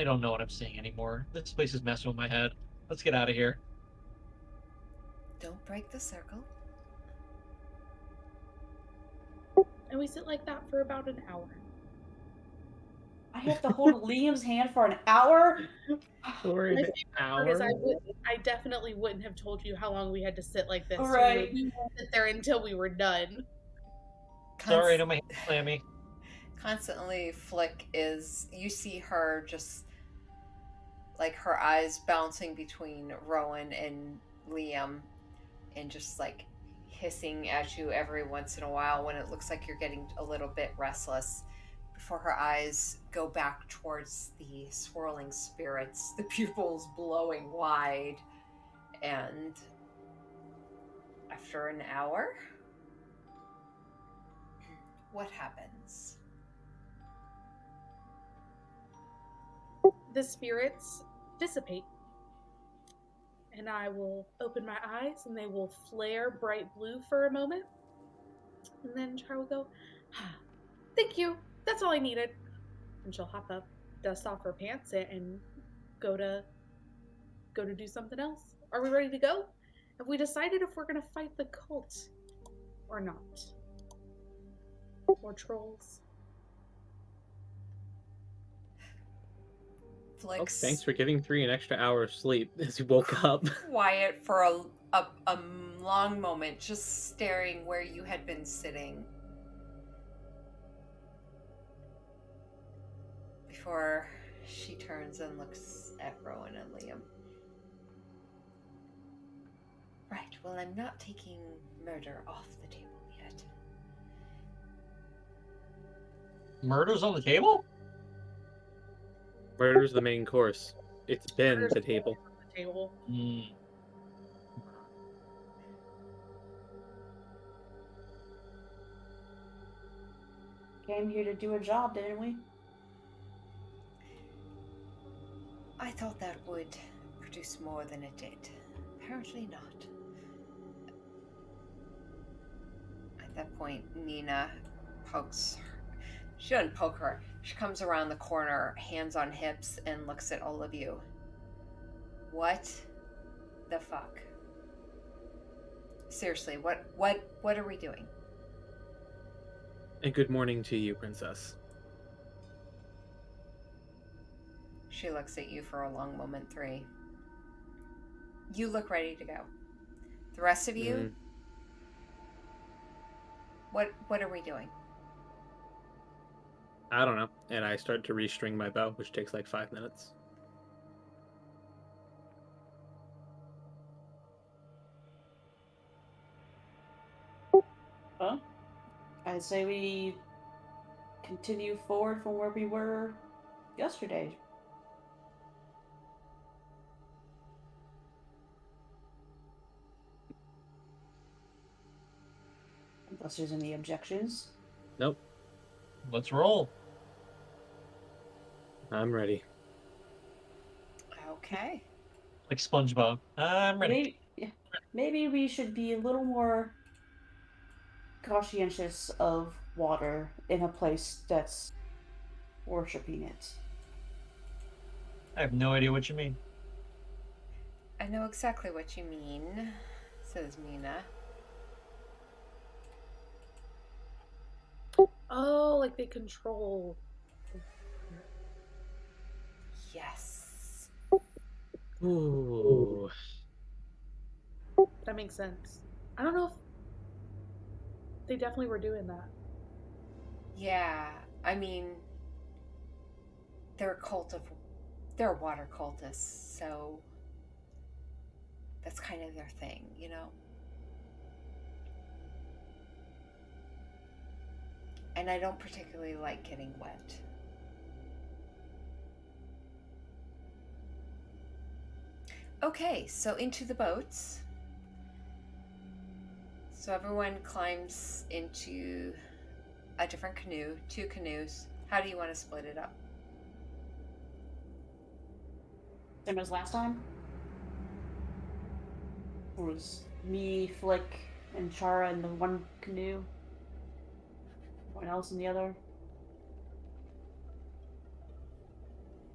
S5: don't know what I'm seeing anymore. This place is messing with my head. Let's get out of here.
S1: Don't break the circle.
S3: And we sit like that for about an hour.
S2: I have to hold Liam's hand for an hour?
S4: For
S3: My
S4: an
S3: favorite part is
S4: hour.
S3: I definitely wouldn't have told you how long we had to sit like this.
S2: Right.
S3: We would sit there until we were done.
S5: Sorry, I know my hand's clammy.
S1: Constantly, Flick is. You see her just like her eyes bouncing between Rowan and Liam, and just like hissing at you every once in a while when it looks like you're getting a little bit restless. Before her eyes go back towards the swirling spirits, the pupils blowing wide, and after an hour, what happens?
S3: The spirits dissipate. And I will open my eyes and they will flare bright blue for a moment. And then Char will go, thank you. That's all I needed. And she'll hop up, dust off her pants, and go to do something else. Are we ready to go? Have we decided if we're going to fight the cult or not? Or trolls?
S4: Oh,
S1: Flick's
S4: thanks for giving 3 an extra hour of sleep as you woke up.
S1: quiet for a long moment, just staring where you had been sitting. Before she turns and looks at Rowan and Liam. Right, well, I'm not taking murder off the table yet.
S5: Murder's on the table?
S4: Murder's the main course. It's been
S3: Murder's
S4: the table.
S3: on the table.
S2: Came here to do a job, didn't we?
S1: I thought that would produce more than it did. Apparently not. At that point, Nina pokes her. She doesn't poke her. She comes around the corner, hands on hips, and looks at all of you. What the fuck? Seriously, what are we doing?
S4: And good morning to you, Princess.
S1: She looks at you for a long moment, 3. You look ready to go. The rest of you, what are we doing?
S4: I don't know. And I start to restring my bow, which takes like 5 minutes.
S2: Well, I'd say we continue forward from where we were yesterday. Unless there's any objections.
S4: Nope.
S5: Let's roll.
S4: I'm ready.
S1: Okay.
S5: Like SpongeBob. I'm ready.
S2: Maybe we should be a little more conscientious of water in a place that's worshipping it.
S5: I have no idea what you mean.
S1: I know exactly what you mean, says Nina.
S3: Oh, like they control.
S1: Yes.
S4: Ooh.
S3: That makes sense. I don't know if they definitely were doing that.
S1: Yeah, I mean, they're water cultists, so that's kind of their thing, you know? And I don't particularly like getting wet. Okay, so into the boats. So everyone climbs into a different canoe, 2 canoes. How do you want to split it up?
S2: Same as last time? It was me, Flick, and Chara in the one canoe. Everyone else in the other.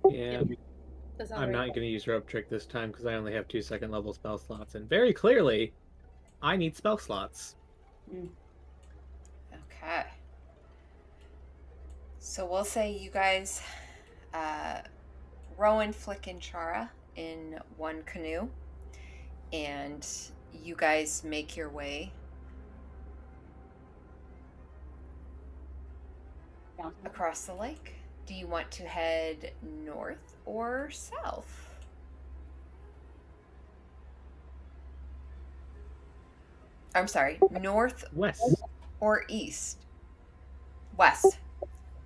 S4: Yeah,
S3: That sounds
S4: I'm
S3: right.
S4: not going to use rope trick this time because I only have 2 second level spell slots, and very clearly, I need spell slots.
S1: Okay. So we'll say you guys, Rowan, Flick, and Chara in one canoe, and you guys make your way across the lake. Do you want to head north or south? I'm sorry, north
S4: West.
S1: or east? West.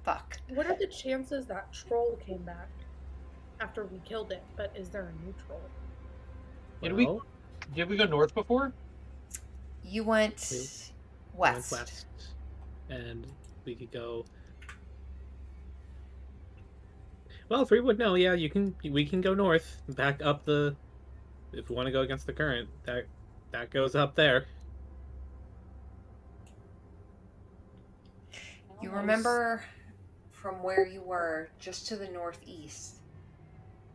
S1: Fuck.
S3: What are the chances that troll came back after we killed it? But is there a new troll?
S4: Well,
S5: Did we go north before?
S1: You went
S4: we
S1: west.
S4: went west. And we could go. Well, 3 would know. Yeah, we can go north, back up the. If we want to go against the current, that goes up there.
S1: You remember from where you were, just to the northeast,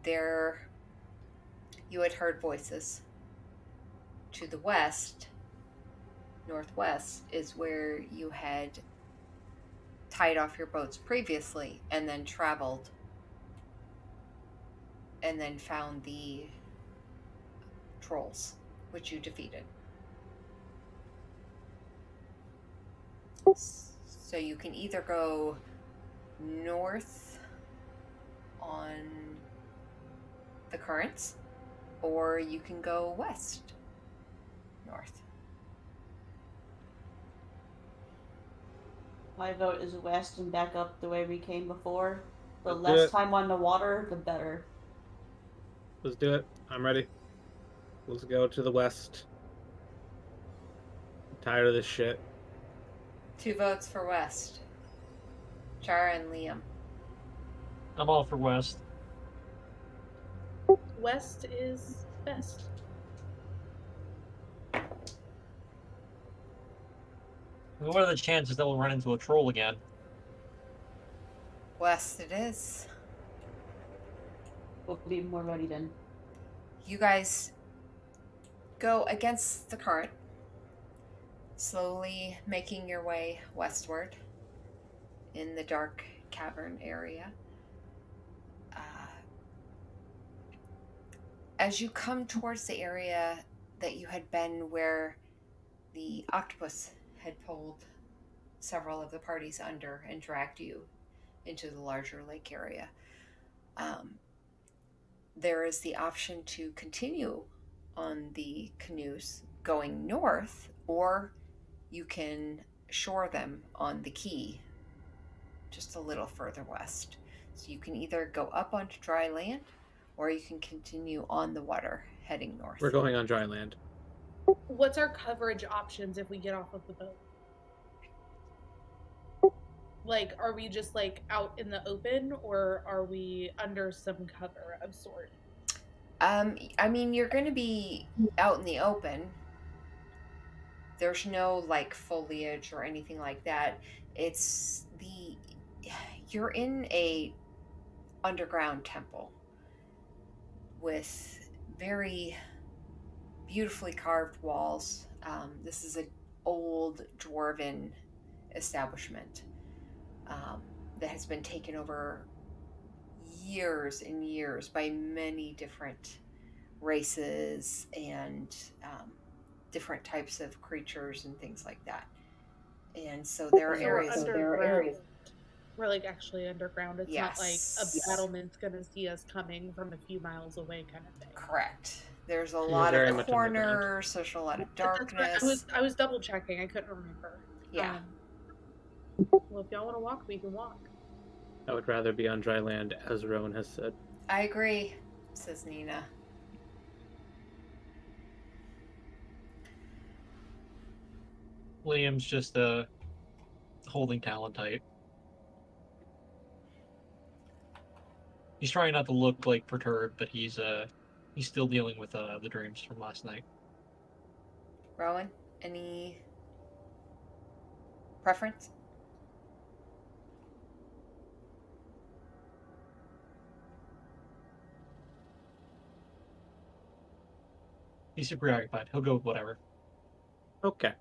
S1: there you had heard voices. To the west, northwest, is where you had tied off your boats previously and then traveled and then found the trolls, which you defeated. So you can either go north on the currents, or you can go west, north.
S2: My vote is west and back up the way we came before. The
S4: Let's do
S2: less
S4: it.
S2: time on the water, the better.
S4: Let's do it. I'm ready. Let's go to the west. I'm tired of this shit.
S1: 2 votes for west. Chara and Liam.
S5: I'm all for west.
S3: west is best.
S5: What are the chances that we'll run into a troll again?
S1: West it is.
S2: We'll be more ready then.
S1: You guys go against the current, slowly making your way westward in the dark cavern area. As you come towards the area that you had been where the octopus had pulled several of the parties under and dragged you into the larger lake area, there is the option to continue on the canoes going north, or you can shore them on the quay just a little further west. So you can either go up onto dry land, or you can continue on the water heading north.
S4: We're going on dry land.
S3: What's our coverage options if we get off of the boat? Like, are we just like out in the open, or are we under some cover of sort?
S1: I mean, you're going to be out in the open. There's no like foliage or anything like that. You're in a underground temple with very beautifully carved walls. This is an old dwarven establishment that has been taken over years and years by many different races and different types of creatures and things like that. And so there are
S3: So
S1: areas.
S3: we're underground. We're like actually underground. It's not like
S1: Yes.
S3: a battlement's gonna see us coming from a few miles away, kind of thing.
S1: Correct. There's a
S4: You're
S1: lot
S4: very
S1: of
S4: much underground.
S1: corners. There's a lot of
S3: That's right.
S1: darkness.
S3: I was double checking. I couldn't remember.
S1: Yeah.
S3: Well, if y'all want to walk, we can walk.
S4: I would rather be on dry land, as Rowan has said.
S1: I agree, says Nina.
S5: Liam's just holding Talon tight. He's trying not to look like perturbed, but he's still dealing with the dreams from last night.
S1: Rowan, any preference?
S5: He's super preoccupied. He'll go with whatever.
S4: Okay.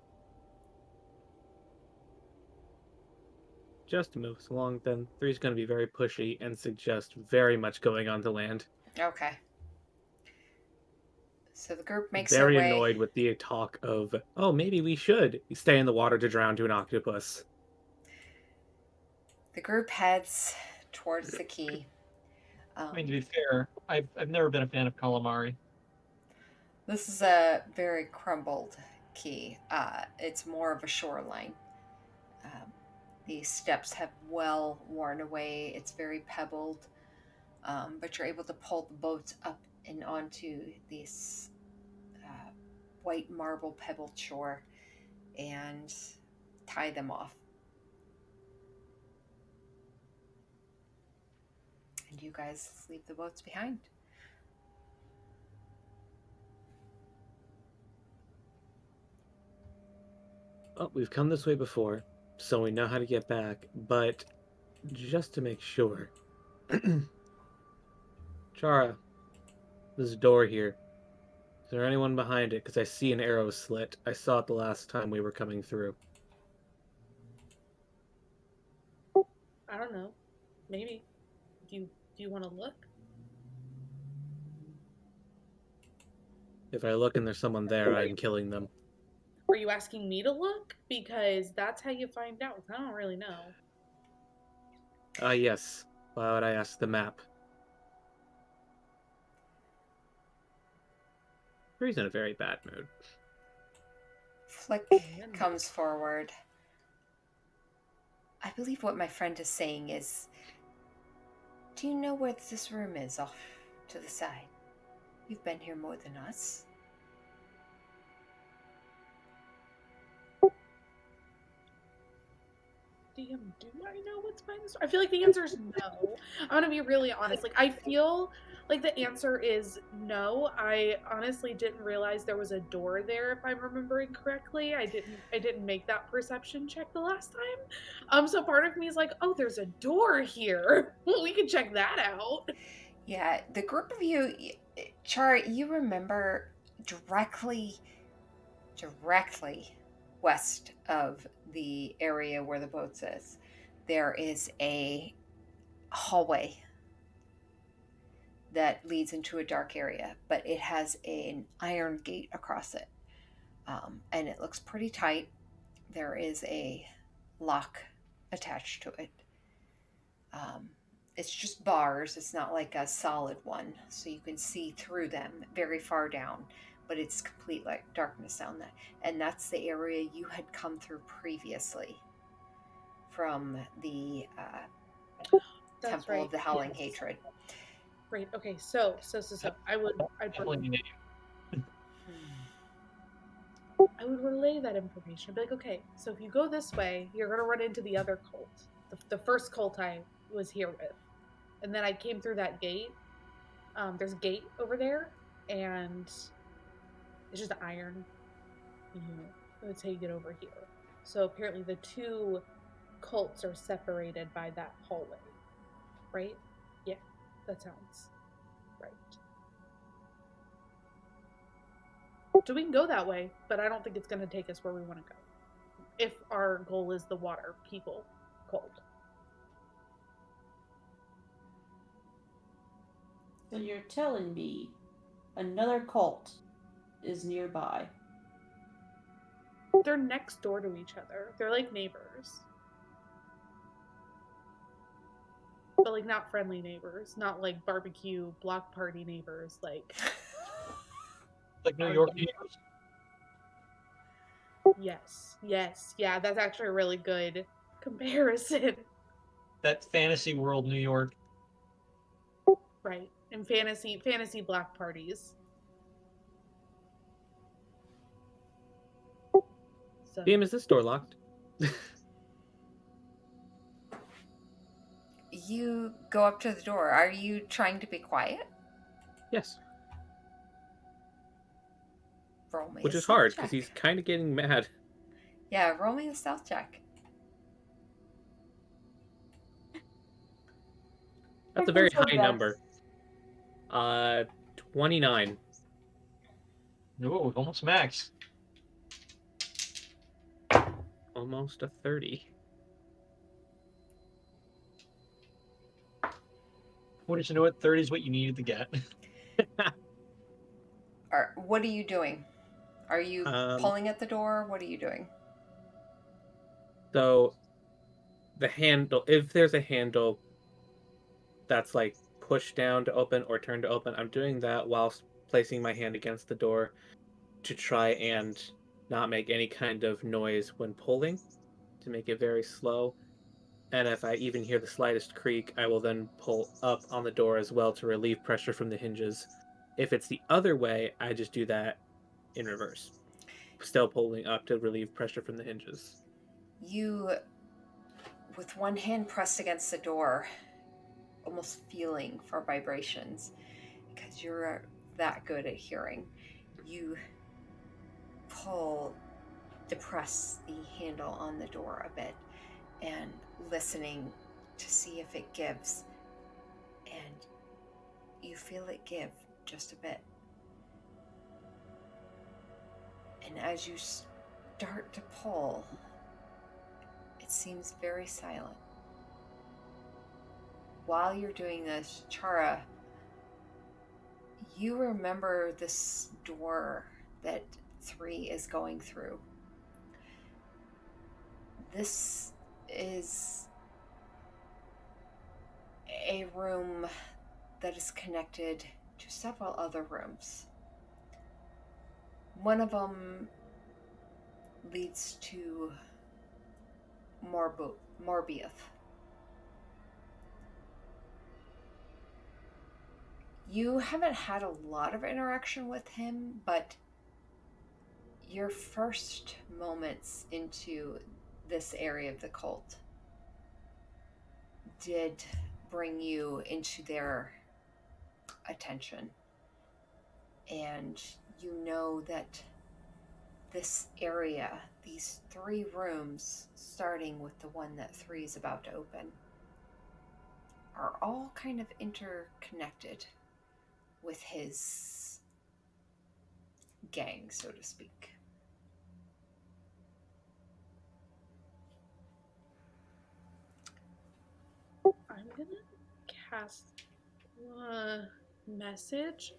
S4: Just to move us along, then 3's going to be very pushy and suggest very much going onto land.
S1: Okay. So the group makes
S4: Very
S1: their way.
S4: annoyed with the talk of, oh, maybe we should stay in the water to drown to an octopus.
S1: The group heads towards the quay.
S5: I mean, to be fair, I've never been a fan of calamari.
S1: This is a very crumbled quay. It's more of a shoreline. The steps have well worn away. It's very pebbled, but you're able to pull the boats up and onto this white marble pebbled shore and tie them off. And you guys leave the boats behind.
S4: Well, we've come this way before, so we know how to get back, but just to make sure. Chara, there's a door here. Is there anyone behind it? Because I see an arrow slit. I saw it the last time we were coming through.
S3: I don't know. Maybe. Do you want to look?
S4: If I look and there's someone there, I'm killing them.
S3: Are you asking me to look? Because that's how you find out. I don't really know.
S4: Yes. Why would I ask the map? He's in a very bad mood.
S1: Flick comes forward. I believe what my friend is saying is, do you know where this room is off to the side? You've been here more than us.
S3: DM, do I know what's behind this door? I feel like the answer is no. I'm gonna be really honest. Like, I feel like the answer is no. I honestly didn't realize there was a door there, if I'm remembering correctly. I didn't make that perception check the last time. So part of me is like, oh, there's a door here. We can check that out.
S1: Yeah, the group of you, Char, you remember directly west of the area where the boats is, there is a hallway that leads into a dark area, but it has an iron gate across it. And it looks pretty tight. There is a lock attached to it. It's just bars. It's not like a solid one, so you can see through them very far down, but it's complete like darkness down there. And that's the area you had come through previously from the
S3: That's
S1: Temple
S3: right.
S1: of the Howling
S3: Yes.
S1: Hatred.
S3: Right. Okay. So I'd
S5: Definitely need
S3: I would relay that information. I'd be like, okay, so if you go this way, you're gonna run into the other cult, the first cult I was here with, and then I came through that gate. There's a gate over there, and it's just iron. That's how you get over here. So apparently, the two cults are separated by that hallway, right? Yeah, that sounds right. So we can go that way, but I don't think it's going to take us where we want to go. If our goal is the water people cult.
S2: So you're telling me another cult is nearby?
S3: They're next door to each other. They're like neighbors. But like not friendly neighbors, not like barbecue block party neighbors, like
S5: like New York neighbors.
S3: yes, yeah, that's actually a really good comparison.
S5: That fantasy world New York.
S3: Right. And fantasy block parties. So
S4: DM, is this door locked?
S1: You go up to the door. Are you trying to be quiet?
S4: Yes.
S1: Roll me
S4: Which
S1: a
S4: is hard,
S1: stealth
S4: because
S1: check.
S4: he's kind of getting mad.
S1: Yeah, roll me a stealth check.
S4: That's a very
S2: Here comes
S4: high
S2: your
S4: number. 29.
S5: Ooh, almost max.
S4: Almost a 30.
S5: Wouldn't you know it? 30 is what you needed to get.
S1: What are you doing? Are you pulling at the door? What are you doing?
S4: So, the handle, if there's a handle that's like pushed down to open or turned to open, I'm doing that whilst placing my hand against the door to try and not make any kind of noise when pulling, to make it very slow. And if I even hear the slightest creak, I will then pull up on the door as well to relieve pressure from the hinges. If it's the other way, I just do that in reverse. Still pulling up to relieve pressure from the hinges.
S1: You, with one hand pressed against the door, almost feeling for vibrations, because you're that good at hearing, you depress the handle on the door a bit and listening to see if it gives. And you feel it give just a bit. And as you start to pull, it seems very silent. While you're doing this, Chara, you remember this door that 3 is going through. This is a room that is connected to several other rooms. One of them leads to Morbius. You haven't had a lot of interaction with him, but your first moments into this area of the cult, did bring you into their attention. And you know that this area, these 3 rooms, starting with the one that 3 is about to open, are all kind of interconnected with his gang, so to speak.
S3: I'm gonna cast a message.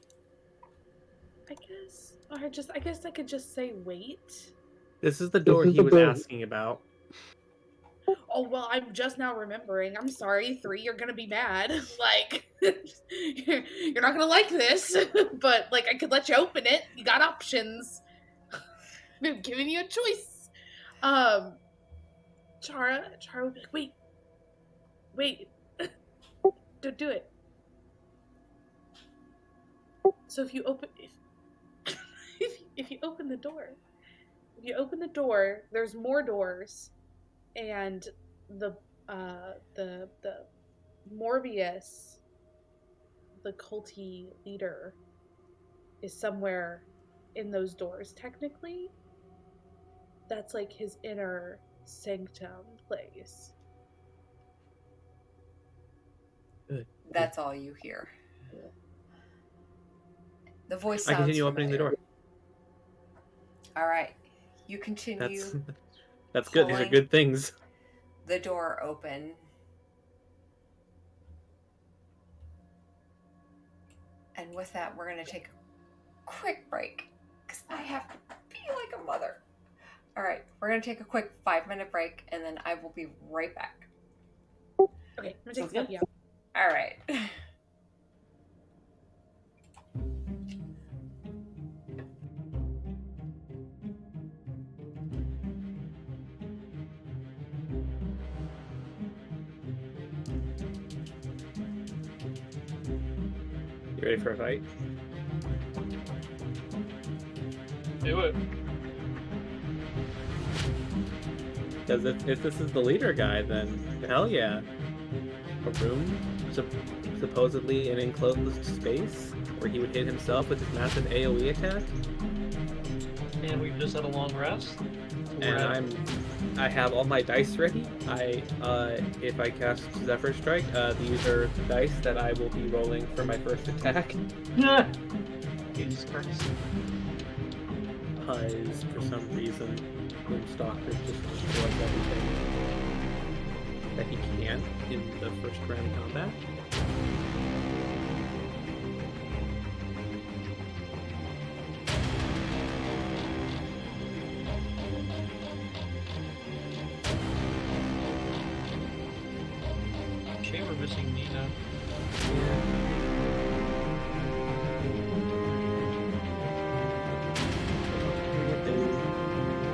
S3: I guess. Or I guess I could just say wait.
S4: This is the door he was asking about.
S3: Oh well, I'm just now remembering. I'm sorry, 3. You're gonna be mad. Like, you're not gonna like this. But like, I could let you open it. You got options. I'm giving you a choice. Chara would be like, wait, don't do it. So if you open, if you open the door, there's more doors, and the Morbius, the culty leader, is somewhere in those doors. Technically, that's like his inner sanctum place.
S4: Good.
S1: That's all you hear. The voice
S4: I
S1: sounds
S4: continue opening the
S1: familiar.
S4: door.
S1: All right. You continue
S4: That's good. These are
S1: pulling
S4: good things.
S1: the door open. And with that, we're going to take a quick break because I have to be like a mother. All right. We're going to take a quick 5-minute break, and then I will be right back.
S3: Okay, I'm gonna take the puppy out.
S1: All right.
S4: You ready for a fight?
S5: Do it.
S4: Because if this is the leader guy, then hell yeah. A room, supposedly an enclosed space, where he would hit himself with his massive AoE attack.
S5: And we've just had a long rest.
S4: And I have all my dice ready. If I cast Zephyr Strike, these are the dice that I will be rolling for my first attack.
S5: Jesus Christ.
S4: Because for some reason, Gloomstalker just destroys everything that he can in the first round of combat.
S5: Shame we're missing Nina.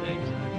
S5: Exactly.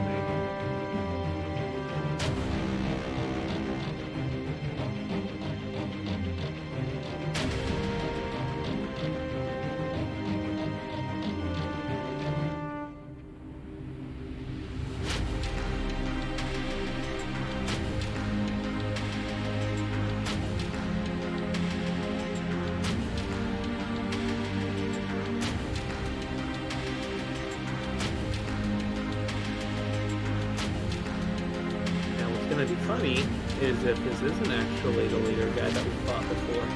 S4: Now, what's going to be funny is if this isn't actually the leader guy that we fought before.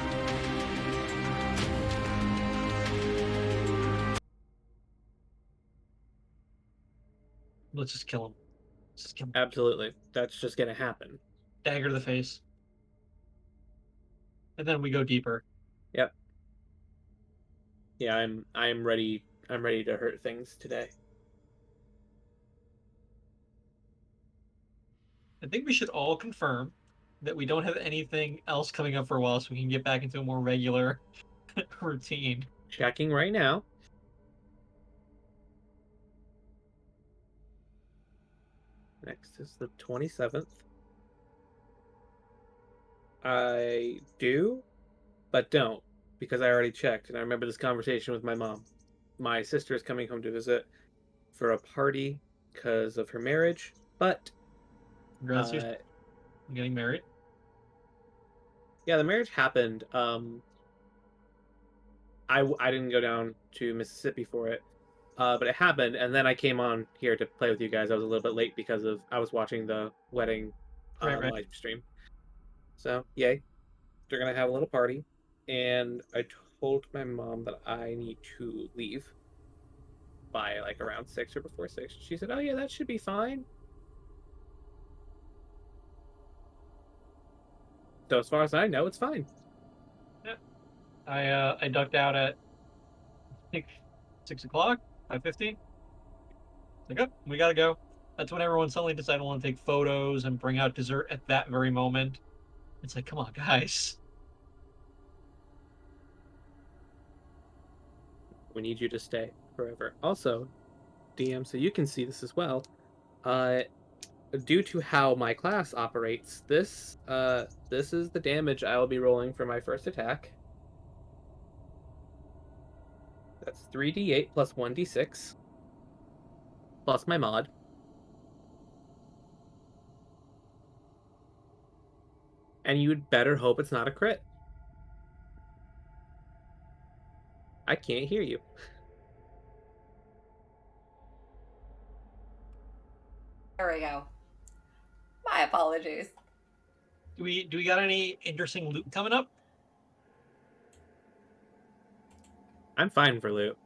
S5: Let's just kill him. Let's just kill him.
S4: Absolutely. That's just going to happen.
S5: Dagger to the face. And then we go deeper.
S4: Yep. Yeah, I'm ready. I'm ready to hurt things today.
S5: I think we should all confirm that we don't have anything else coming up for a while so we can get back into a more regular routine.
S4: Checking right now. Next is the 27th. I do, but don't, because I already checked, and I remember this conversation with my mom. My sister is coming home to visit for a party because of her marriage, but
S5: Congrats, you're getting married.
S4: Yeah, the marriage happened. I didn't go down to Mississippi for it, but it happened, and then I came on here to play with you guys. I was a little bit late because of I was watching the wedding
S5: Right.
S4: live stream. So yay, they're gonna have a little party, and I told my mom that I need to leave by like around 6 or before 6. She said, "Oh yeah, that should be fine." So as far as I know, it's fine.
S5: I ducked out at I think 6 o'clock, 5:50. Like, oh, we gotta go. That's when everyone suddenly decided to want to take photos and bring out dessert at that very moment. It's like, come on, guys.
S4: We need you to stay forever. Also, DM, so you can see this as well. Uh, due to how my class operates, this is the damage I will be rolling for my first attack. That's 3d8 plus 1d6 plus my mod. And you'd better hope it's not a crit. I can't hear you.
S1: There we go. My apologies.
S5: Do we got any interesting loot coming up?
S4: I'm fine for loot.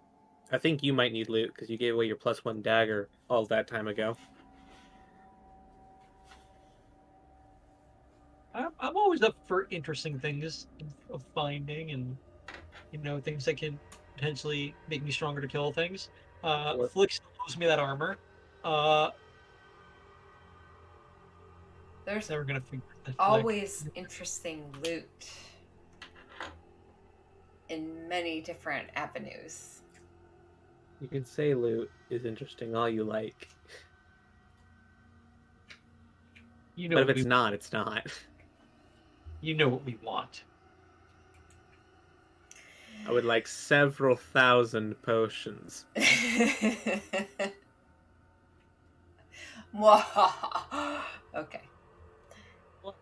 S4: I think you might need loot because you gave away your +1 dagger all that time ago.
S5: I'm always up for interesting things of finding and things that can potentially make me stronger to kill things.
S4: Or
S5: Flick still owes me that armor. Uh,
S1: There's
S5: never gonna figure that Flick.
S1: always interesting loot in many different avenues.
S4: you can say loot is interesting all you like.
S5: You know
S4: But if
S5: what
S4: it's
S5: we
S4: not, it's not.
S5: you know what we want.
S4: I would like several thousand potions.
S1: Mwahaha. Okay.
S5: Well,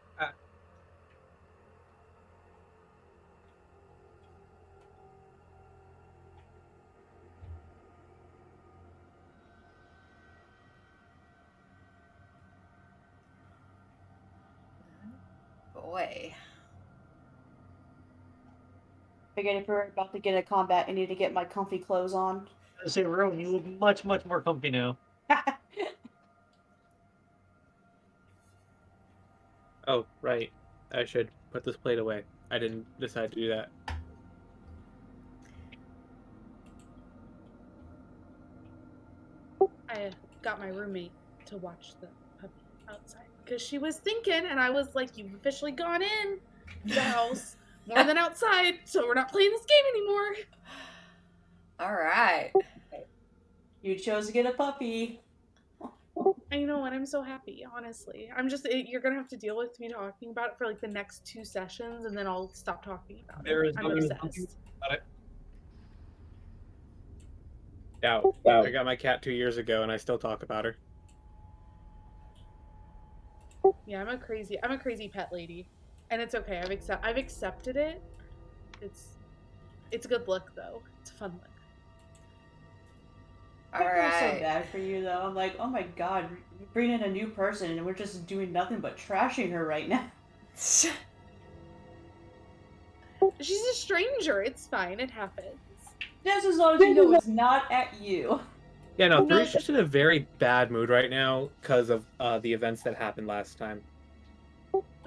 S1: Boy.
S2: Figured if we're about to get a combat, I need to get my comfy clothes on.
S5: I say, Rowan, you look much more comfy now.
S4: Oh, right. I should put this plate away. I didn't decide to do that.
S3: I got my roommate to watch the puppy outside because she was thinking, and I was like, "You've officially gone in the house more than outside, so we're not playing this game anymore."
S1: All right.
S2: You chose to get a puppy.
S3: And you know what? I'm so happy, honestly. You're gonna have to deal with me talking about it for like the next 2 sessions, and then I'll stop talking about
S5: There
S3: it.
S5: is
S3: I'm
S5: no
S3: obsessed.
S5: talking about it.
S4: Doubt. I got my cat 2 years ago and I still talk about her.
S3: Yeah, I'm a crazy pet lady, and it's okay. I've accepted it. It's a good look though. It's a fun look.
S1: All
S2: I feel so
S1: right.
S2: bad for you though. I'm like, oh my god, we bring in a new person and we're just doing nothing but trashing her right now.
S3: She's a stranger. It's fine. It happens.
S2: Just as long as you know it's not at you.
S4: Yeah, no,
S3: No,
S4: Three's just in a very bad mood right now because of the events that happened last time.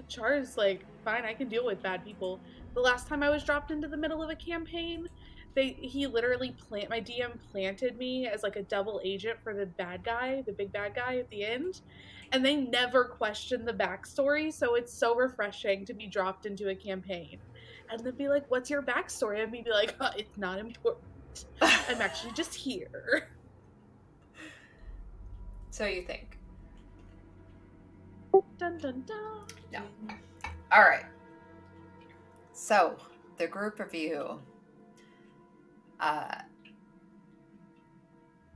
S3: Char's like, fine, I can deal with bad people. The last time I was dropped into the middle of a campaign, he literally my DM planted me as like a double agent for the bad guy, the big bad guy at the end, and they never questioned the backstory. So it's so refreshing to be dropped into a campaign, and they'd be like, "What's your backstory?" And me be like, "It's not important. I'm actually just here."
S1: So you think?
S3: Dun dun dun.
S1: No. All right. So the group of you,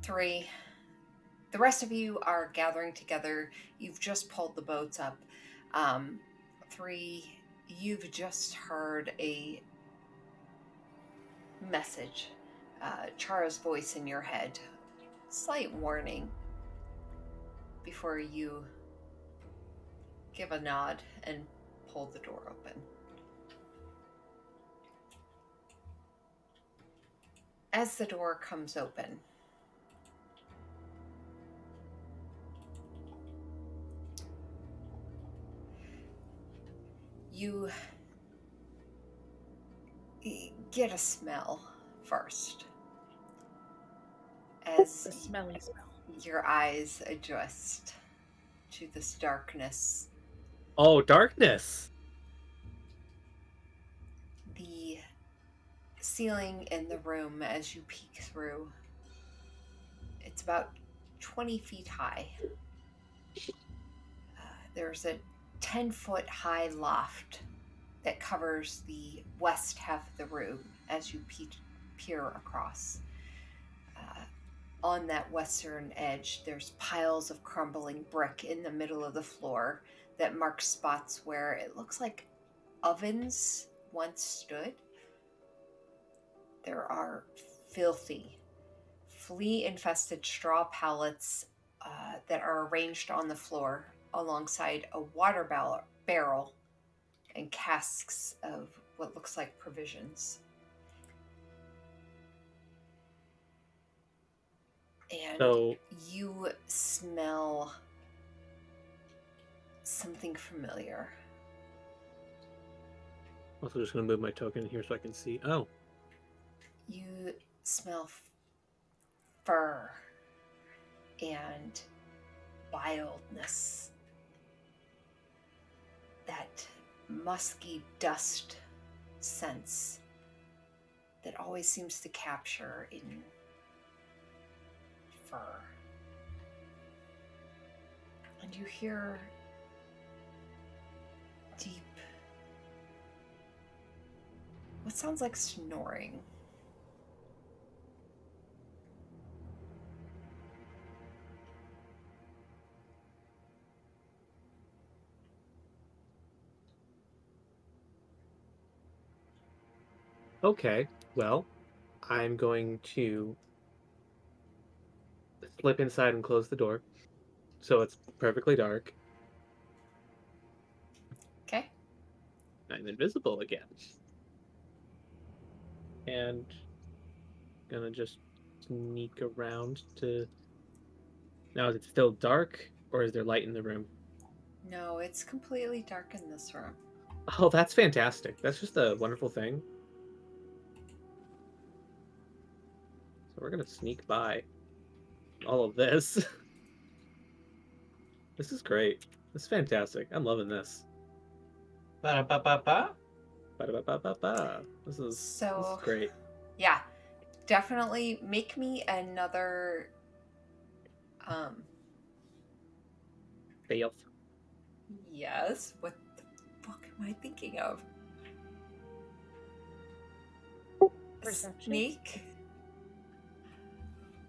S1: 3, the rest of you are gathering together. You've just pulled the boats up. 3, you've just heard a message, Chara's voice in your head. Slight warning before you give a nod and pull the door open. As the door comes open, you get a smell first.
S3: The
S1: As
S3: smelly smell.
S1: your eyes adjust to this darkness,
S4: Oh, darkness.
S1: the ceiling in the room, as you peek through, it's about 20 feet high. There's a 10-foot high loft that covers the west half of the room as you peer across. On that western edge, there's piles of crumbling brick in the middle of the floor that mark spots where it looks like ovens once stood. There are filthy, flea-infested straw pallets that are arranged on the floor alongside a water barrel and casks of what looks like provisions. And
S4: So
S1: you smell something familiar.
S4: also just gonna move my token here so I can see. Oh,
S1: You smell fur and wildness. That musky dust sense that always seems to capture in fur. And you hear deep, what sounds like snoring.
S4: okay. Well, I'm going to slip inside and close the door so it's perfectly dark.
S1: Okay?
S4: I'm invisible again. And gonna just sneak around to. Now, is it still dark or is there light in the room?
S1: No, it's completely dark in this room.
S4: Oh, that's fantastic. That's just a wonderful thing. So we're gonna sneak by all of this. This is great. This is fantastic. I'm loving this.
S5: Ba-da-ba-ba-ba.
S4: Ba-da-ba-ba-ba-ba. This is great.
S1: Yeah, definitely make me another
S4: Fail.
S1: yes, what the fuck am I thinking of?
S3: Perception?
S1: Sneak?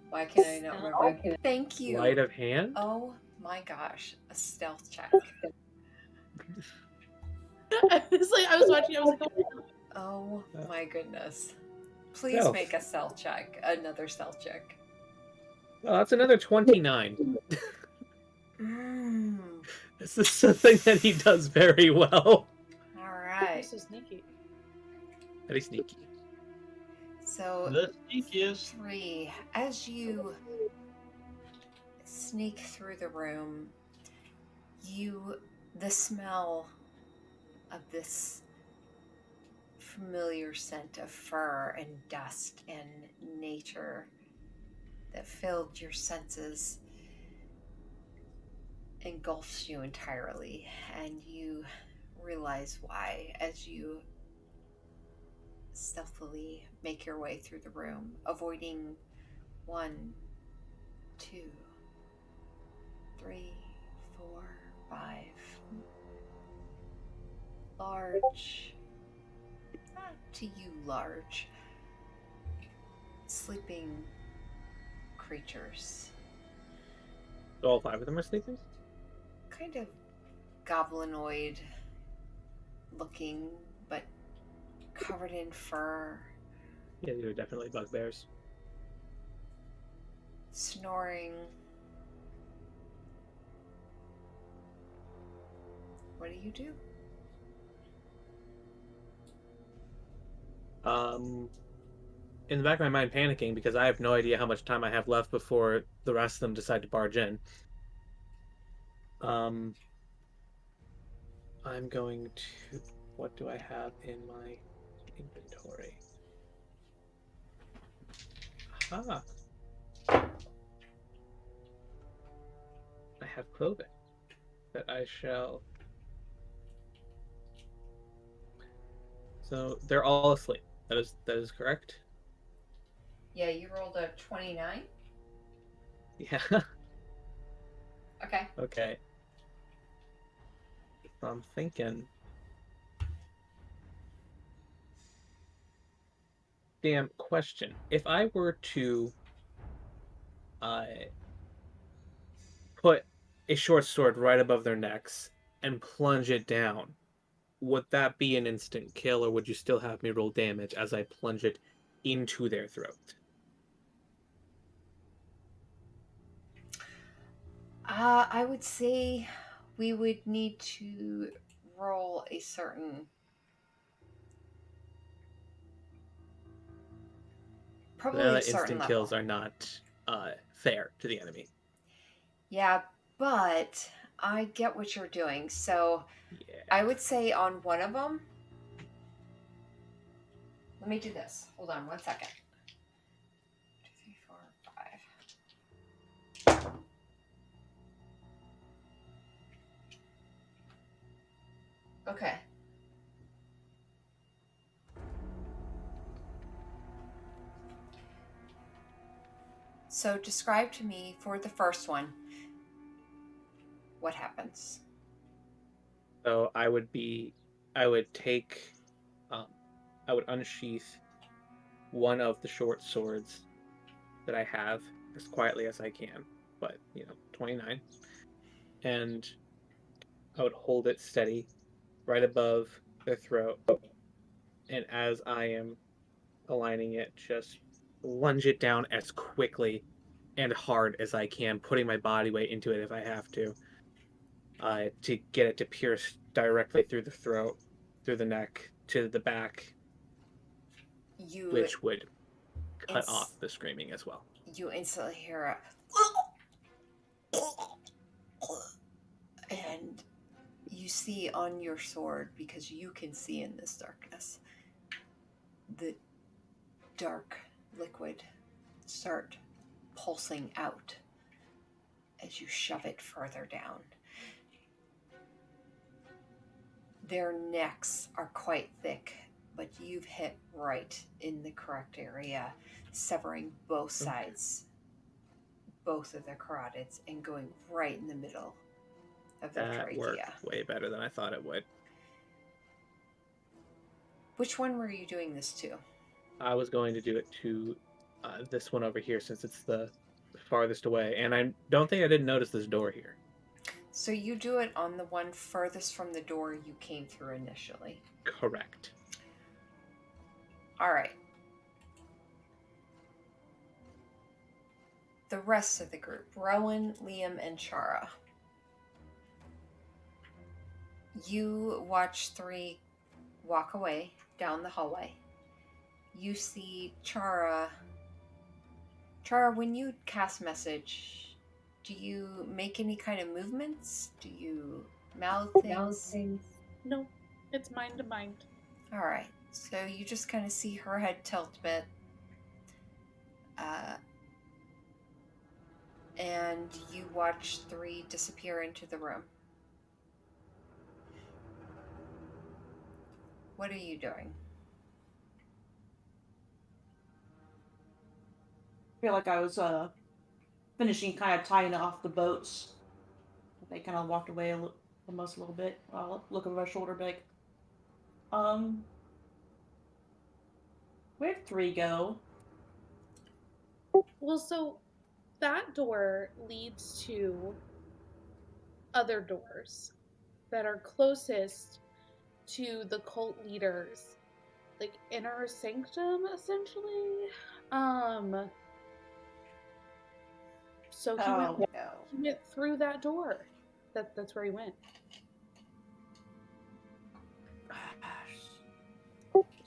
S1: Why can I not
S3: Stealth?
S1: remember? Thank you.
S4: Sleight of hand?
S1: Oh my gosh, a stealth check.
S3: I was watching. I was like,
S1: Oh my goodness. Please
S4: Stealth.
S1: make a stealth check. Another stealth check.
S4: Oh, that's another 29.
S1: Mm.
S4: This is something that he does very well.
S1: All right.
S3: so sneaky.
S4: Very sneaky.
S1: So
S5: The sneakiest.
S1: 3, as you sneak through the room, the smell of this familiar scent of fur and dust and nature that filled your senses engulfs you entirely, and you realize why as you stealthily make your way through the room, avoiding 1, 2, 3, 4, 5 large, not to you large, sleeping creatures,
S4: All 5 of them are sleeping?
S1: kind of goblinoid looking, but covered in fur,
S4: Yeah, these are definitely bugbears.
S1: snoring. What do you do?
S4: In the back of my mind, panicking because I have no idea how much time I have left before the rest of them decide to barge in. I'm going to. What do I have in my inventory? Ah, I have clothing that I shall. So they're all asleep. That is correct.
S1: Yeah, you rolled a 29.
S4: Yeah.
S1: Okay.
S4: Okay. So I'm thinking. Damn question. If I were to uh, put a short sword right above their necks and plunge it down, would that be an instant kill, or would you still have me roll damage as I plunge it into their throat?
S1: I would say we would need to roll a certain,
S4: Now
S1: probably a
S4: that
S1: certain
S4: instant
S1: level.
S4: kills are not fair to the enemy.
S1: Yeah, but I get what you're doing. So
S4: Yeah.
S1: I would say on one of them, let me do this. Hold on 1 second. 2, 3, 4, 5. Okay. So describe to me for the first one what happens.
S4: So I would take, um, I would unsheath one of the short swords that I have as quietly as I can, but 29, and I would hold it steady right above their throat, and as I am aligning it, just lunge it down as quickly and hard as I can, putting my body weight into it if I have to get it to pierce directly through the throat, through the neck, to the back,
S1: You
S4: which would cut
S1: ins-
S4: off the screaming as well.
S1: you instantly hear a and you see on your sword, because you can see in this darkness, the dark liquid start pulsing out as you shove it further down. Their necks are quite thick, but you've hit right in the correct area, severing both sides, both of their carotids, and going right in the middle of their
S4: That worked
S1: trachea.
S4: way better than I thought it would.
S1: Which one were you doing this to?
S4: I was going to do it to this one over here since it's the farthest away, and I don't think I didn't notice this door here.
S1: So you do it on the one furthest from the door you came through initially.
S4: Correct.
S1: All right. The rest of the group, Rowan, Liam, and Chara. You watch 3 walk away down the hallway. You see Chara. Chara, when you cast message, do you make any kind of movements? Do you mouth things?
S3: No, it's mind to mind.
S1: All right. So you just kind of see her head tilt a bit. And you watch 3 disappear into the room. What are you doing?
S2: I feel like I was finishing kind of tying off the boats. They kind of walked away almost a little bit. I'll look over my shoulder, be like, where'd 3 go?
S3: Well, so that door leads to other doors that are closest to the cult leader's like inner sanctum, essentially. So he
S2: Oh
S3: went
S2: no.
S3: he went through that door. That's where he went.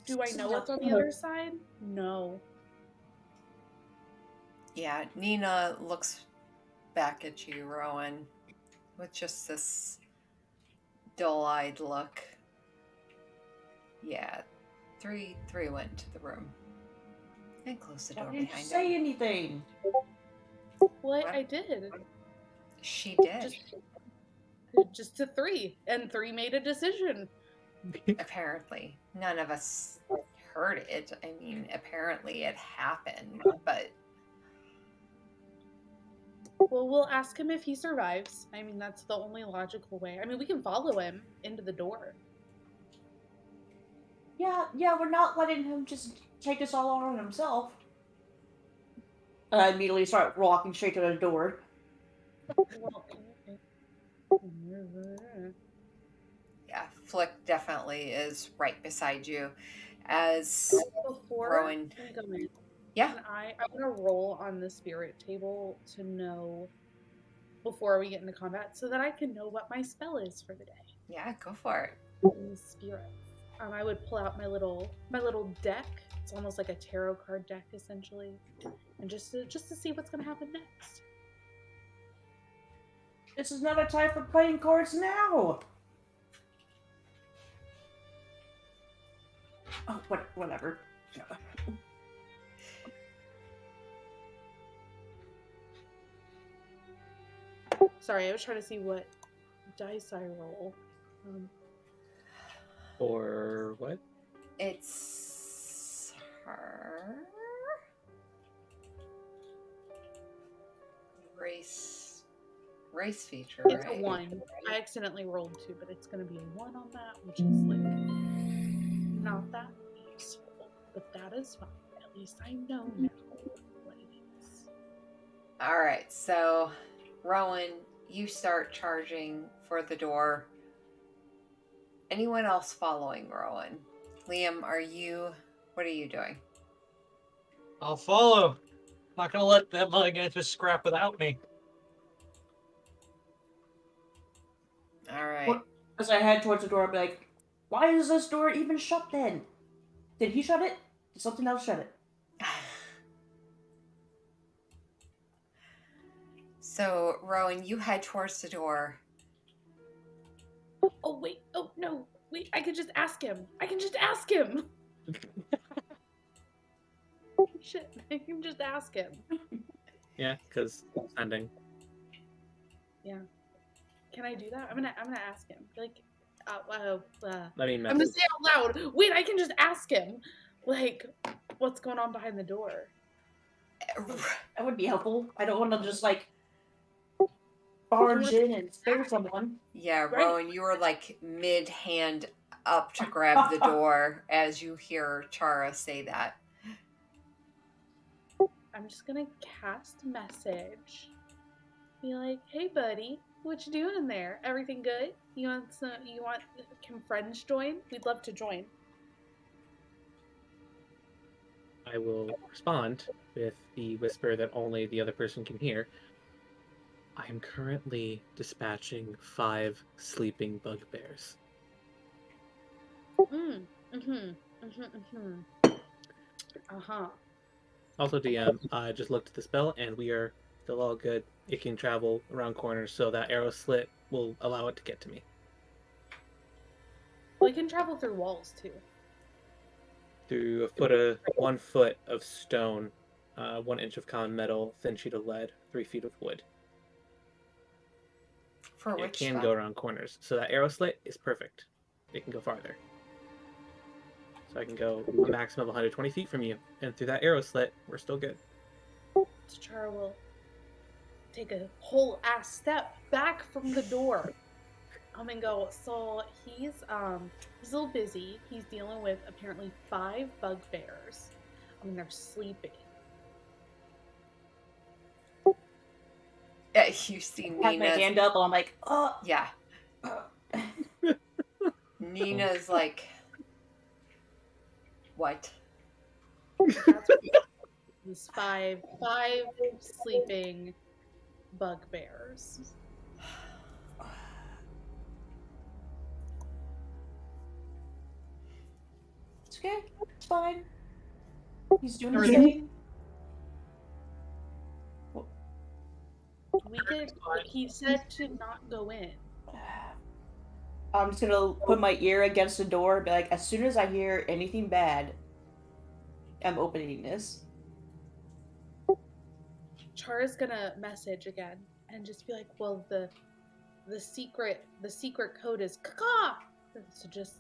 S3: Do I know what's on the other side? No.
S1: Yeah, Nina looks back at you, Rowan, with just this dull-eyed look. Yeah, three went into the room and closed the
S2: Why
S1: door
S2: didn't you
S1: behind
S2: say
S1: him.
S2: anything?
S3: What?
S1: What?
S3: I did.
S1: She did.
S3: Just to 3, and 3 made a decision.
S1: Apparently, none of us heard it. I mean, apparently it happened, but
S3: Well, we'll ask him if he survives. I mean, that's the only logical way. I mean, we can follow him into the door.
S2: Yeah, we're not letting him just take us all on himself. And I immediately start walking straight to the door.
S3: Well,
S1: yeah, Flick definitely is right beside you. As
S3: before
S1: Rowan,
S3: we go in,
S1: yeah,
S3: can I'm gonna roll on the spirit table to know before we get into combat, so that I can know what my spell is for the day.
S1: yeah, go for it.
S3: In the spirits, I would pull out my little deck. It's almost like a tarot card deck, essentially, and just to see what's gonna happen next.
S2: This is not a time for playing cards now. Oh, whatever.
S3: Sorry, I was trying to see what dice I roll.
S4: Or what?
S1: It's her race feature,
S3: It's
S1: right?
S3: a 1. I accidentally rolled 2, but it's going to be a 1 on that, which is like not that useful. But that is fine. At least I know now what it is.
S1: All right, so Rowan, you start charging for the door. Anyone else following Rowan? Liam, what are you doing?
S5: I'll follow. Not gonna let them get into a scrap without me.
S1: All right.
S2: What? As I head towards the door, I'll be like, why is this door even shut then? Did he shut it? Did something else shut it?
S1: So, Rowan, you head towards the door.
S3: Oh, wait. Oh, no. Wait, I can just ask him. Shit, I can just ask him.
S4: Yeah, because sending.
S3: Yeah. Can I do that? I'm gonna ask him. Like,
S4: I mean,
S3: I'm gonna say out loud. Wait, I can just ask him. Like, what's going on behind the door?
S2: That would be helpful. I don't want to just like barge in and scare someone.
S1: Yeah,
S3: Right.
S1: Rowan, you were like mid-hand up to grab the door as you hear Chara say that.
S3: I'm just gonna cast message. Be like, hey buddy, what you doing in there? Everything good? Can friends join? We'd love to join.
S4: I will respond with the whisper that only the other person can hear. I am currently dispatching 5 sleeping bugbears.
S3: Uh-huh.
S4: Also, DM, I just looked at the spell and we are still all good. It can travel around corners, so that arrow slit will allow it to get to me.
S3: We can travel through walls too.
S4: Through 1 foot of stone, 1 inch of common metal, thin sheet of lead, 3 feet of wood.
S1: For
S4: It
S1: which
S4: can
S1: spell?
S4: go around corners, so that arrow slit is perfect. It can go farther. So I can go a maximum of 120 feet from you, and through that arrow slit, we're still good.
S3: Chara will take a whole ass step back from the door. And go, so he's a little busy. He's dealing with apparently 5 bugbears. They're sleeping.
S1: Yeah, you see
S2: I have my
S1: Nina's.
S2: hand up, and I'm like,
S1: Yeah. Nina's like, what?
S3: That's these five sleeping bugbears.
S2: It's okay. It's fine. He's doing his
S5: Everything-
S2: thing.
S3: We could. He said to not go in.
S2: I'm just gonna put my ear against the door and be like, as soon as I hear anything bad, I'm opening this.
S3: Chara's gonna message again and just be like, "Well, the secret code is caca. So just,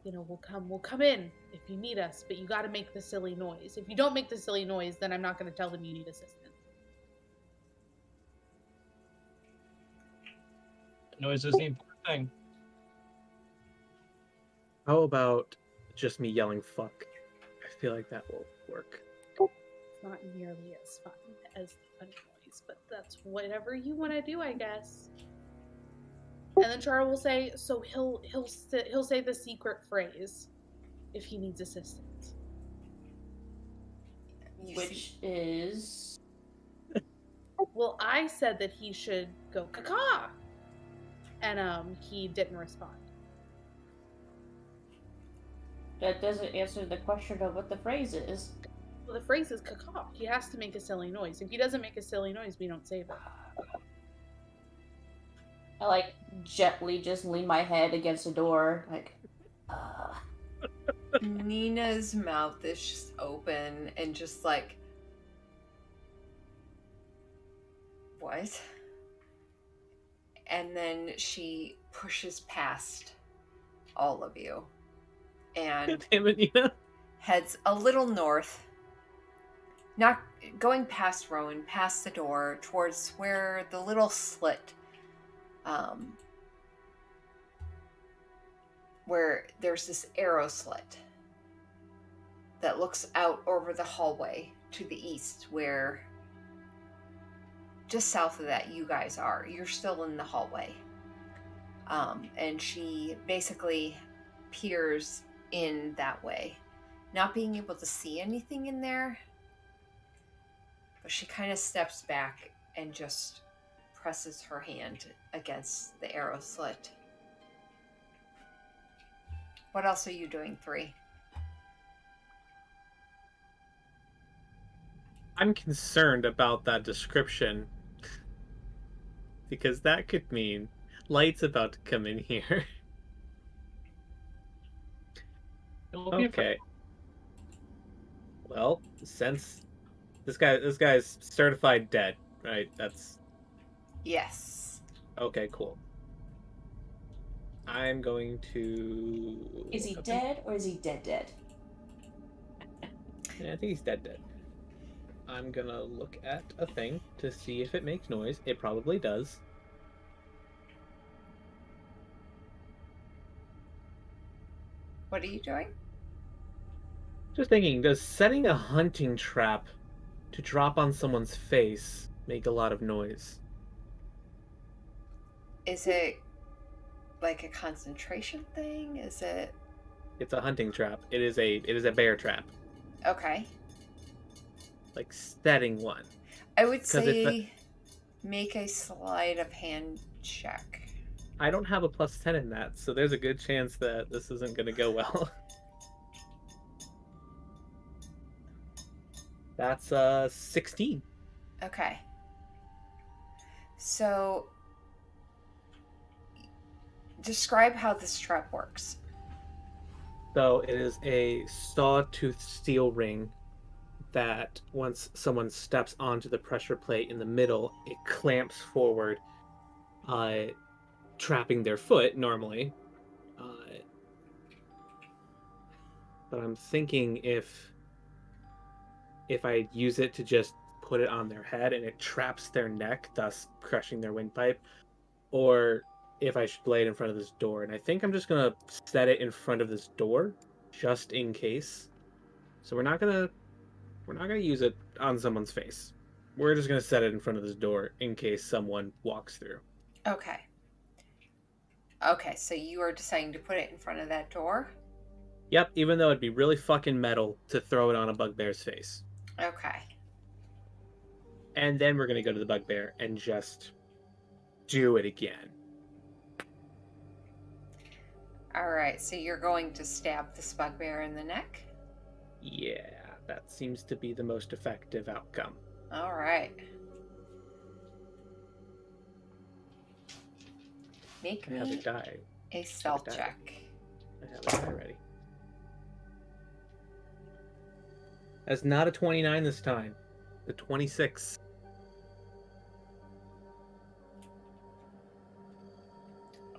S3: we'll come in if you need us, but you got to make the silly noise. If you don't make the silly noise, then I'm not gonna tell them you need assistance."
S5: Noise is the important thing.
S4: How about just me yelling "fuck"? I feel like that will work.
S3: It's not nearly as fun as the funny noise, but that's whatever you want to do, I guess. And then Chara will say, so he'll say the secret phrase if he needs assistance.
S2: Which is...
S3: Well, I said that he should go caca, and he didn't respond.
S2: That doesn't answer the question of what the phrase is.
S3: Well, the phrase is caca. He has to make a silly noise. If he doesn't make a silly noise, we don't save it.
S2: I like gently just lean my head against the door, like.
S1: Nina's mouth is just open and just like, what? And then she pushes past all of you and
S4: Damn it, Nina.
S1: heads a little north, not going past Rowan, past the door, towards where the little slit, where there's this arrow slit that looks out over the hallway to the east, where just south of that you guys are. You're still in the hallway. And she basically peers in that way, not being able to see anything in there, but she kind of steps back and just presses her hand against the arrow slit. What else are you doing, 3?
S4: I'm concerned about that description because that could mean Light's about to come in here.
S5: It'll be a
S4: Okay. Well, since this guy's certified dead, right? That's
S1: Yes.
S4: okay. Cool. I'm going to.
S2: Is he dead or is he dead?
S4: Yeah, I think he's dead. I'm gonna look at a thing to see if it makes noise. It probably does.
S1: What are you doing?
S4: Just thinking, does setting a hunting trap to drop on someone's face make a lot of noise?
S1: Is it like a concentration thing? Is it
S4: It's a hunting trap. It is a bear trap.
S1: okay?
S4: Like setting one.
S1: I would
S4: 'Cause it's
S1: say make a sleight of hand check.
S4: I don't have a +10 in that, so there's a good chance that this isn't going to go well. That's 16.
S1: Okay. So describe how this trap works.
S4: So it is a sawtooth steel ring that once someone steps onto the pressure plate in the middle, it clamps forward, trapping their foot normally. But I'm thinking if I use it to just put it on their head and it traps their neck, thus crushing their windpipe, or if I should lay it in front of this door. And I think I'm just gonna set it in front of this door, just in case. So we're not gonna use it on someone's face. We're just gonna set it in front of this door in case someone walks through.
S1: Okay. Okay, so you are deciding to put it in front of that door?
S4: Yep, even though it'd be really fucking metal to throw it on a bugbear's face.
S1: Okay.
S4: And then we're gonna go to the bugbear and just do it again.
S1: Alright, so you're going to stab this bugbear in the neck?
S4: Yeah, that seems to be the most effective outcome.
S1: Alright. Make
S4: I have a
S1: me
S4: die.
S1: a stealth
S4: die.
S1: check.
S4: I have a die ready. That's not a 29 this time. The 26.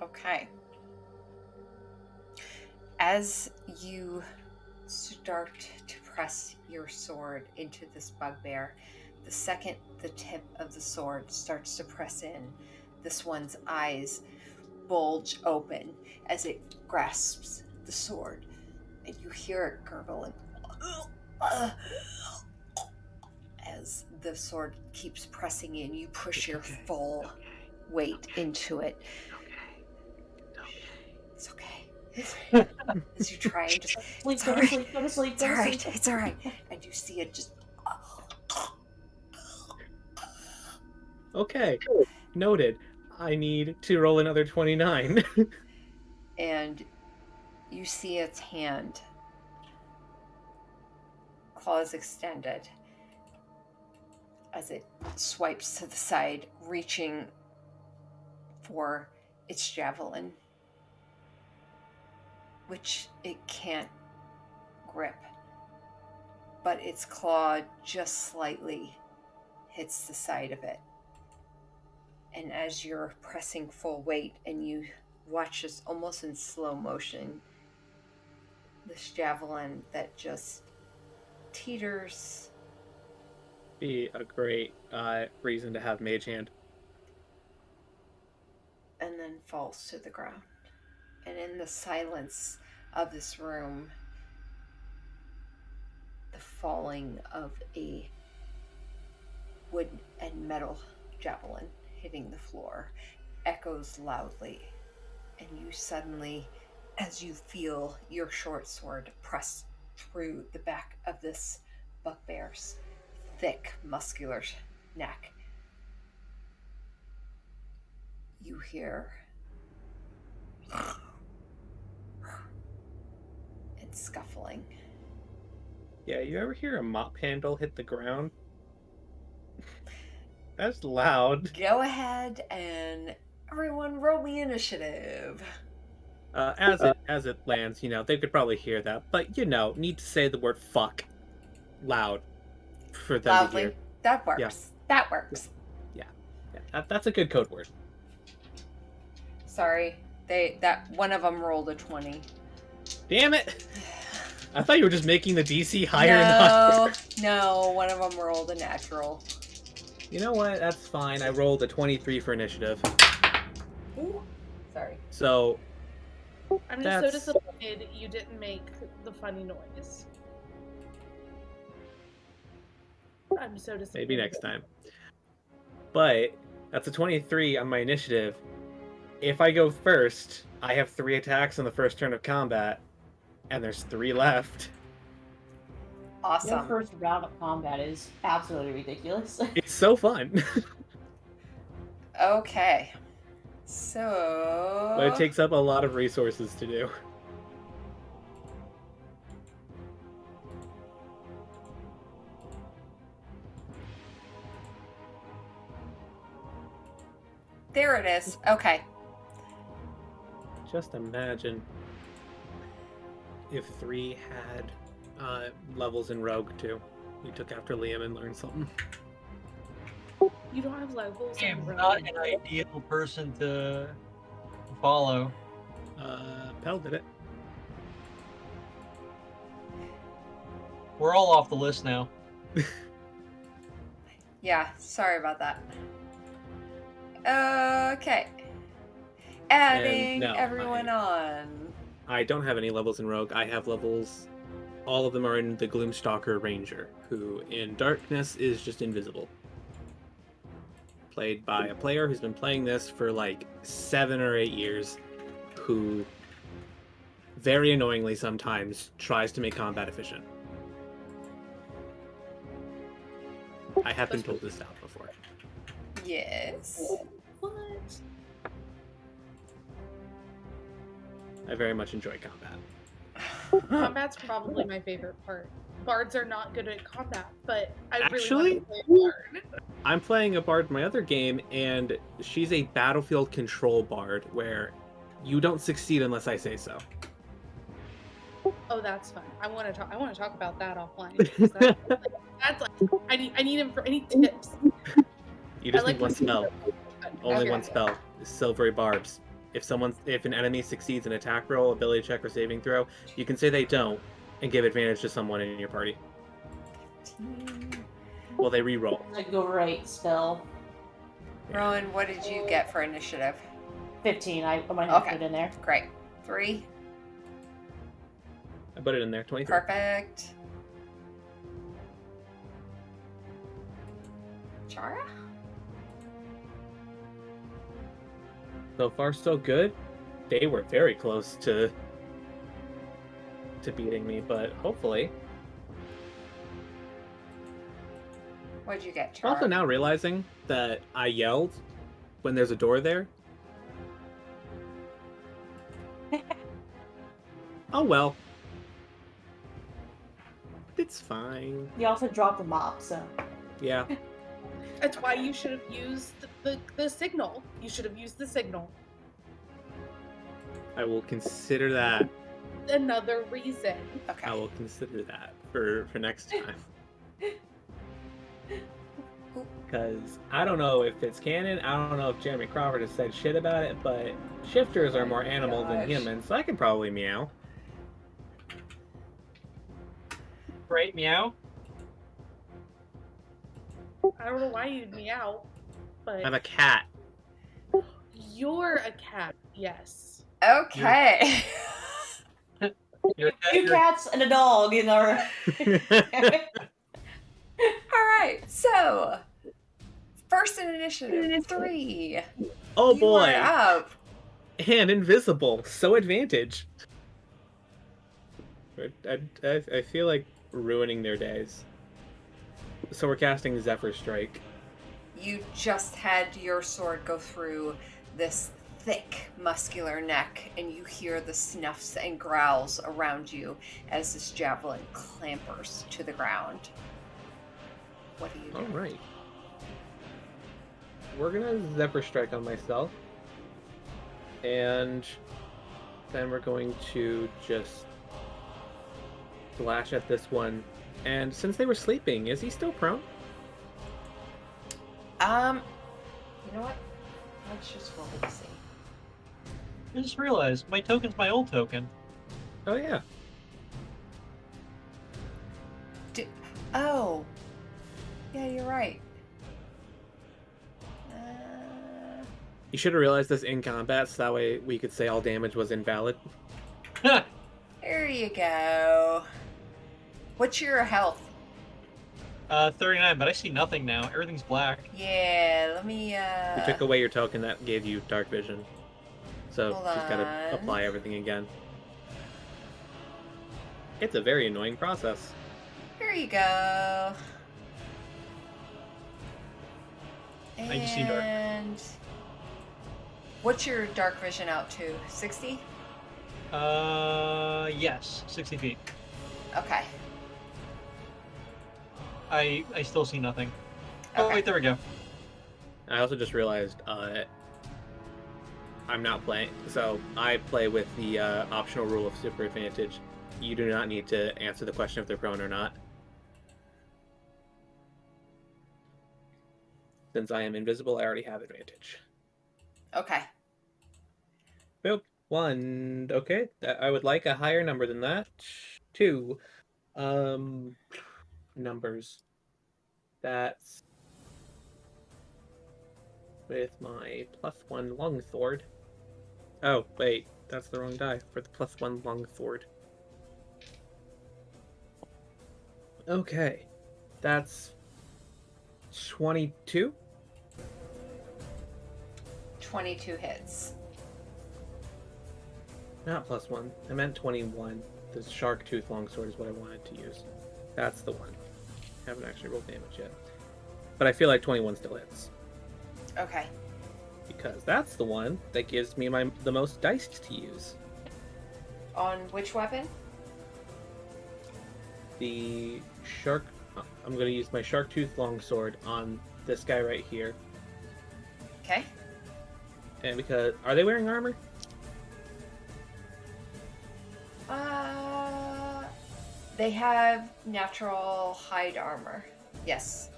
S1: Okay. As you start to press your sword into this bugbear, the second the tip of the sword starts to press in, this one's eyes bulge open as it grasps the sword, and you hear it gurgling as the sword keeps pressing in. You push your full weight into it. It's okay. As you try and just,
S2: Sleep,
S1: it's
S2: go
S1: all
S2: to
S1: right.
S2: sleep, go to sleep,
S1: It's
S2: go
S1: all
S2: to
S1: right.
S2: sleep.
S1: It's all right. And you see it just.
S4: Okay, noted. I need to roll another 29.
S1: And you see its hand, claws extended, as it swipes to the side, reaching for its javelin, which it can't grip, but its claw just slightly hits the side of it. And as you're pressing full weight and you watch this almost in slow motion, this javelin that just teeters
S4: Be a great reason to have Mage Hand.
S1: and then falls to the ground. And in the silence of this room, the falling of a wood and metal javelin hitting the floor echoes loudly. And you suddenly, as you feel your short sword press through the back of this bugbear's thick, muscular neck, you hear and scuffling.
S4: Yeah, you ever hear a mop handle hit the ground? That's loud.
S1: Go ahead and everyone roll me initiative.
S4: As it lands, they could probably hear that, but need to say the word fuck loud for them to
S1: Loudly.
S4: hear.
S1: That works.
S4: Yeah.
S1: That works.
S4: Yeah, that's a good code word.
S1: Sorry. That one of them rolled a 20.
S4: Damn it! I thought you were just making the DC higher and higher.
S1: No, one of them rolled a natural.
S4: You know what? That's fine. I rolled a 23 for initiative.
S1: Ooh. Sorry.
S4: So
S3: I'm just
S4: That's-
S3: so disappointed you didn't make the funny noise. I'm so disappointed.
S4: maybe next time. But that's a 23 on my initiative. If I go first, I have 3 attacks on the first turn of combat, and there's 3 left.
S2: Your
S1: Awesome.
S2: first round of combat is absolutely ridiculous.
S4: It's so fun.
S1: Okay. So.
S4: But it takes up a lot of resources to do.
S1: There it is. Okay.
S4: Just imagine if 3 had levels in Rogue too. We took after Liam and learned something.
S3: You don't have levels.
S5: I
S3: in
S5: am
S3: Rogue.
S5: not an ideal person to follow.
S4: Pell did it.
S5: We're all off the list now.
S1: Yeah, sorry about that. Okay. Adding
S4: no,
S1: everyone on.
S4: I don't have any levels in Rogue. I have levels. All of them are in the Gloomstalker Ranger, who in Darkness is just invisible. Played by a player who's been playing this for like 7 or 8 years, who very annoyingly sometimes tries to make combat efficient. I have been told this out before.
S1: Yes.
S3: What?
S4: I very much enjoy combat.
S3: Combat's probably my favorite part. Bards are not good at combat, but I
S4: Actually?
S3: really want to play a bard.
S4: I'm playing a bard in my other game, and she's a battlefield control bard where you don't succeed unless I say so.
S3: Oh, that's fun. I want to talk. I want to talk about that offline. 'Cause that's like I need tips.
S4: You just
S3: I like
S4: need one
S3: listening
S4: spell.
S3: to-
S4: Only
S1: Okay.
S4: one spell. Silvery Barbs. If an enemy succeeds an attack roll, ability check, or saving throw, you can say they don't and give advantage to someone in your party. Well, they re-roll.
S2: A great spell.
S1: Rowan, what did you get for initiative?
S2: 15. I might have
S1: Okay.
S2: to put it in there.
S1: Great. 3.
S4: I put it in there. 23.
S1: Perfect. Chara?
S4: So far, so good. They were very close to beating me, but hopefully.
S1: What did you get,
S4: I'm
S1: Chara?
S4: also now realizing that I yelled when there's a door there. Oh well. It's fine.
S2: You also dropped the mop, so.
S4: Yeah.
S3: That's why you should have used the signal. You should have used the signal.
S4: I will consider that.
S3: Another reason.
S1: Okay.
S4: I will consider that for next time. Because I don't know if it's canon. I don't know if Jeremy Crawford has said shit about it, but shifters are more animal than
S1: gosh.
S4: humans, so I can probably meow.
S5: Right, meow.
S3: I don't know why you'd meow, but
S4: I'm a cat.
S3: you're a cat. Yes.
S1: Okay.
S5: You're,
S2: Two cats and a dog in our.
S1: All right. So, first in initiative, 3.
S4: Oh
S1: You
S4: boy.
S1: are up.
S4: And invisible. So advantage. I feel like ruining their days. So we're casting Zephyr Strike.
S1: You just had your sword go through this thick, muscular neck, and you hear the snuffs and growls around you as this javelin clampers to the ground. What do you do?
S4: Alright. We're gonna Zephyr Strike on myself. And then we're going to just slash at this one. And since they were sleeping, is he still prone?
S1: You know what? Let's just roll to see.
S5: I just realized my token's my old token.
S4: Oh yeah.
S1: Oh. Yeah, you're right.
S4: You should have realized this in combat, so that way we could say all damage was invalid.
S1: There you go. What's your health?
S5: 39, but I see nothing now. Everything's black.
S1: Yeah, let me,
S4: We took away your token that gave you dark vision. So
S1: Hold
S4: just gotta
S1: on.
S4: apply everything again. It's a very annoying process.
S1: Here you go.
S5: I just see dark.
S1: And what's your dark vision out to? 60?
S5: Yes, 60 feet.
S1: Okay.
S5: I still see nothing. Oh
S1: Okay.
S5: wait, there we go.
S4: I also just realized I'm not playing, so I play with the optional rule of super advantage. You do not need to answer the question if they're prone or not. Since I am invisible, I already have advantage.
S1: Okay.
S4: Boop. 1. Okay. I would like a higher number than that. 2. Numbers. That's with my +1 longsword. Oh, wait. That's the wrong die for the +1 longsword. Okay. That's 22.
S1: 22 hits.
S4: Not +1. I meant 21. The shark tooth longsword is what I wanted to use. That's the one. Haven't actually rolled damage yet. But I feel like 21 still hits.
S1: Okay.
S4: Because that's the one that gives me the most dice to use.
S1: On which weapon?
S4: The shark... I'm going to use my shark tooth longsword on this guy right here.
S1: Okay.
S4: And because... Are they wearing armor?
S1: They have natural hide armor. Yes.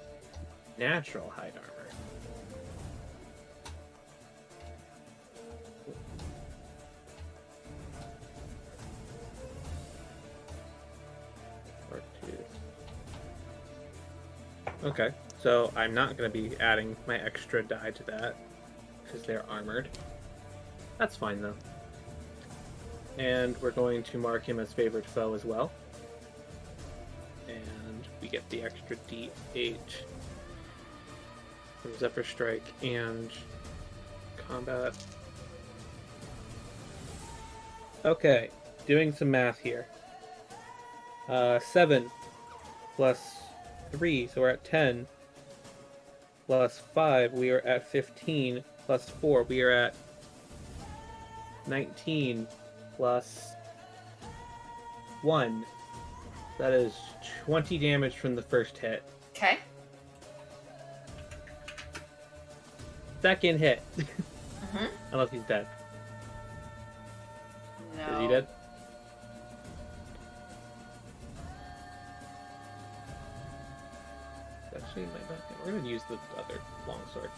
S4: Natural hide armor. Shark tooth. Okay, so I'm not going to be adding my extra die to that because they're armored. That's fine though. And we're going to mark him as favorite foe as well. And we get the extra D8 from Zephyr Strike and combat. Okay, doing some math here. 7 plus 3, so we're at 10. Plus 5, we are at 15. Plus 4, we are at 19. Plus 1. That is 20 damage from the first hit.
S1: Okay.
S4: Second hit.
S1: Mm-hmm.
S4: Unless he's dead.
S1: No.
S4: Is he dead? Actually, we're gonna use the other longsword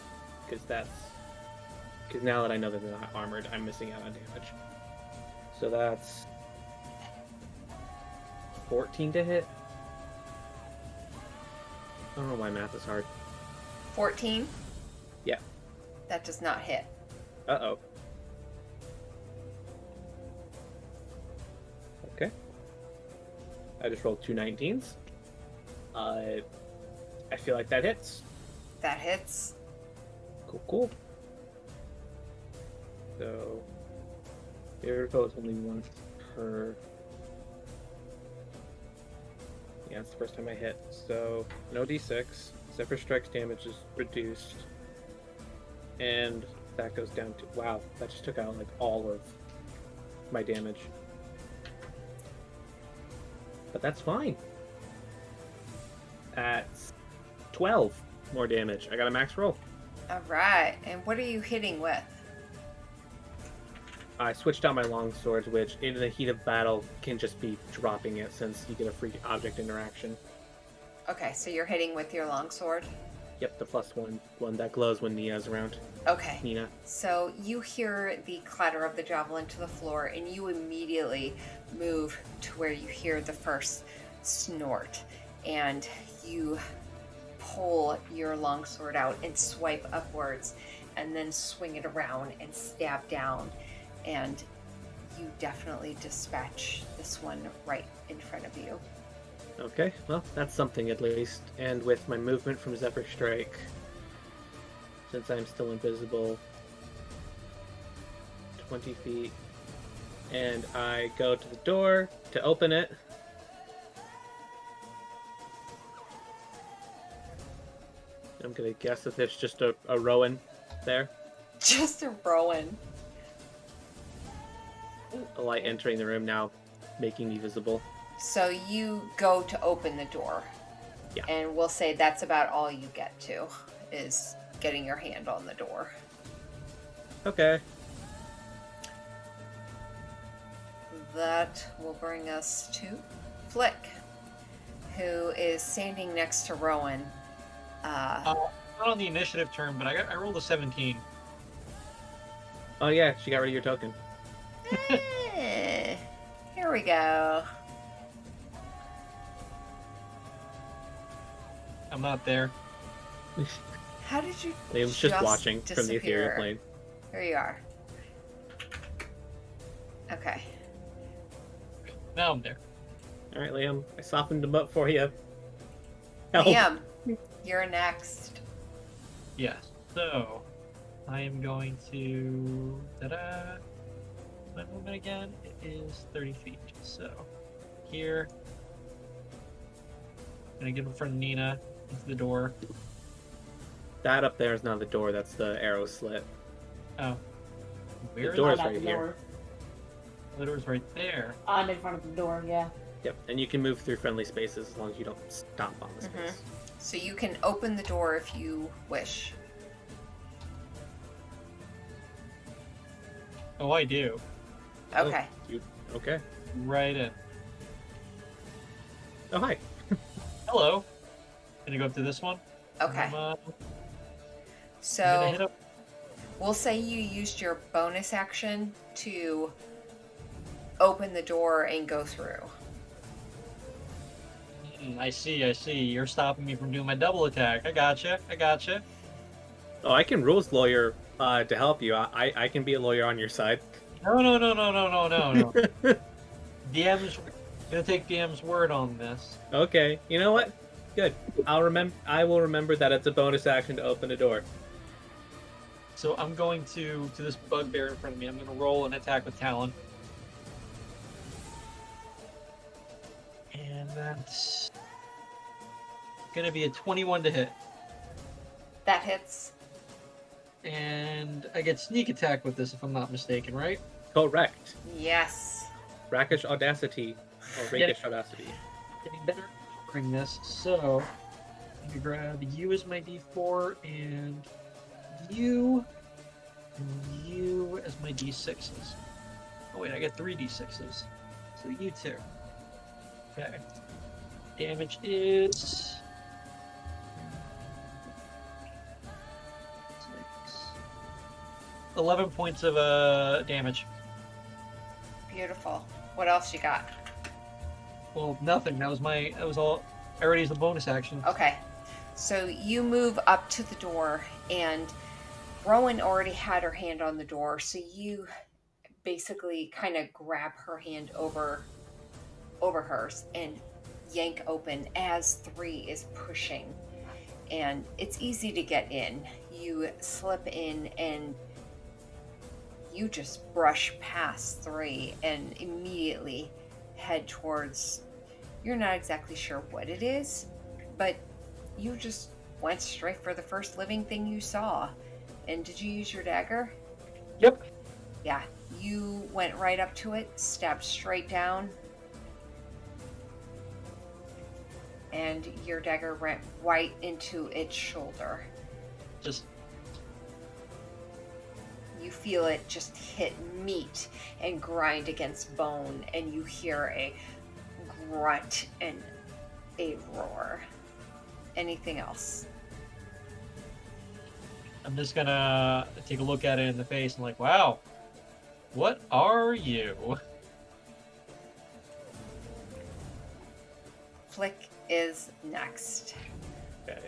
S4: because now that I know that they're not armored, I'm missing out on damage. So that's 14 to hit. I don't know why math is hard.
S1: 14?
S4: Yeah.
S1: That does not hit.
S4: Uh-oh. Okay. I just rolled 2 19s. I feel like that hits.
S1: That hits.
S4: Cool. So, favorite foe is only one per... Yeah, it's the first time I hit. So, no d6. Zephyr Strike's damage is reduced. And that goes down to... Wow, that just took out, like, all of my damage. But that's fine. That's 12 more damage. I got a max roll.
S1: Alright. And what are you hitting with?
S4: I switched out my longswords, which in the heat of battle can just be dropping it since you get a free object interaction.
S1: Okay, so you're hitting with your longsword?
S4: Yep, the +1 one that glows when Nia's around.
S1: Okay.
S4: Nina.
S1: So you hear the clatter of the javelin to the floor, and you immediately move to where you hear the first snort, and you pull your longsword out and swipe upwards, and then swing it around and stab down, and you definitely dispatch this one right in front of you.
S4: Okay, well, that's something at least. And with my movement from Zephyr Strike, since I'm still invisible, 20 feet, and I go to the door to open it. I'm gonna guess that there's just a Rowan there.
S1: Just a Rowan.
S4: A light entering the room now, making me visible.
S1: So you go to open the door.
S4: Yeah.
S1: And we'll say that's about all you get to, is getting your hand on the door.
S4: Okay.
S1: That will bring us to Flick, who is standing next to Rowan.
S5: Not on the initiative turn, but I rolled a 17.
S4: Oh yeah, she got rid of your token.
S1: Here we go.
S5: I'm not there.
S1: How did you
S4: Liam's just watching from the ethereal
S1: disappear?
S4: plane.
S1: Here you are. Okay.
S5: Now I'm there.
S4: Alright, Liam, I softened him up for you. Help.
S1: Liam, you're next.
S5: Yes. So, I am going to... Ta-da! my movement again? It is 30 feet. So here, gonna get in front of Nina into the door.
S4: That up there is not the door. That's the arrow slit.
S5: Oh, where is
S4: door
S5: it?
S4: is
S2: I'm at
S4: right
S2: the
S4: here.
S2: door.
S5: The door's right there.
S2: I'm in front of the door, yeah.
S4: Yep, and you can move through friendly spaces as long as you don't stomp on the
S1: Mhm.
S4: space.
S1: So you can open the door if you wish.
S5: Oh, I do.
S4: Oh,
S1: Okay.
S4: Okay.
S5: Right in.
S4: Oh, hi.
S5: Hello. Gonna go up to this one.
S1: Okay.
S5: I'm gonna
S1: So
S5: hit up.
S1: we'll say you used your bonus action to open the door and go through.
S5: I see. You're stopping me from doing my double attack. I gotcha.
S4: Oh, I can rules lawyer to help you. I can be a lawyer on your side.
S5: No. DM's gonna take DM's word on this.
S4: Okay. You know what? Good. I will remember that it's a bonus action to open a door.
S5: So I'm going to this bugbear in front of me. I'm gonna roll an attack with Talon. And that's gonna be a 21 to hit.
S1: That hits.
S5: And I get sneak attack with this if I'm not mistaken, right?
S4: Correct.
S1: Yes.
S4: Rakish audacity or rakish audacity.
S5: Getting better at covering this. So I'm gonna grab you as my D4 and you as my D6s. Oh wait, I got 3 D6s. So you too. Okay. Damage is 11 points of damage.
S1: Beautiful. What else you got?
S5: Well, nothing. That was all. I already used the bonus action.
S1: Okay. So you move up to the door, and Rowan already had her hand on the door, so you basically kind of grab her hand over hers and yank open as 3 is pushing. And it's easy to get in. You slip in and you just brush past 3 and immediately head towards, you're not exactly sure what it is, but you just went straight for the first living thing you saw. And did you use your dagger?
S5: Yep.
S1: Yeah, you went right up to it, stabbed straight down, and your dagger went right into its shoulder.
S5: Just
S1: You feel it just hit meat and grind against bone, and you hear a grunt and a roar. Anything else?
S5: I'm just gonna take a look at it in the face and like, wow, what are you?
S1: Flick is next.
S4: Okay.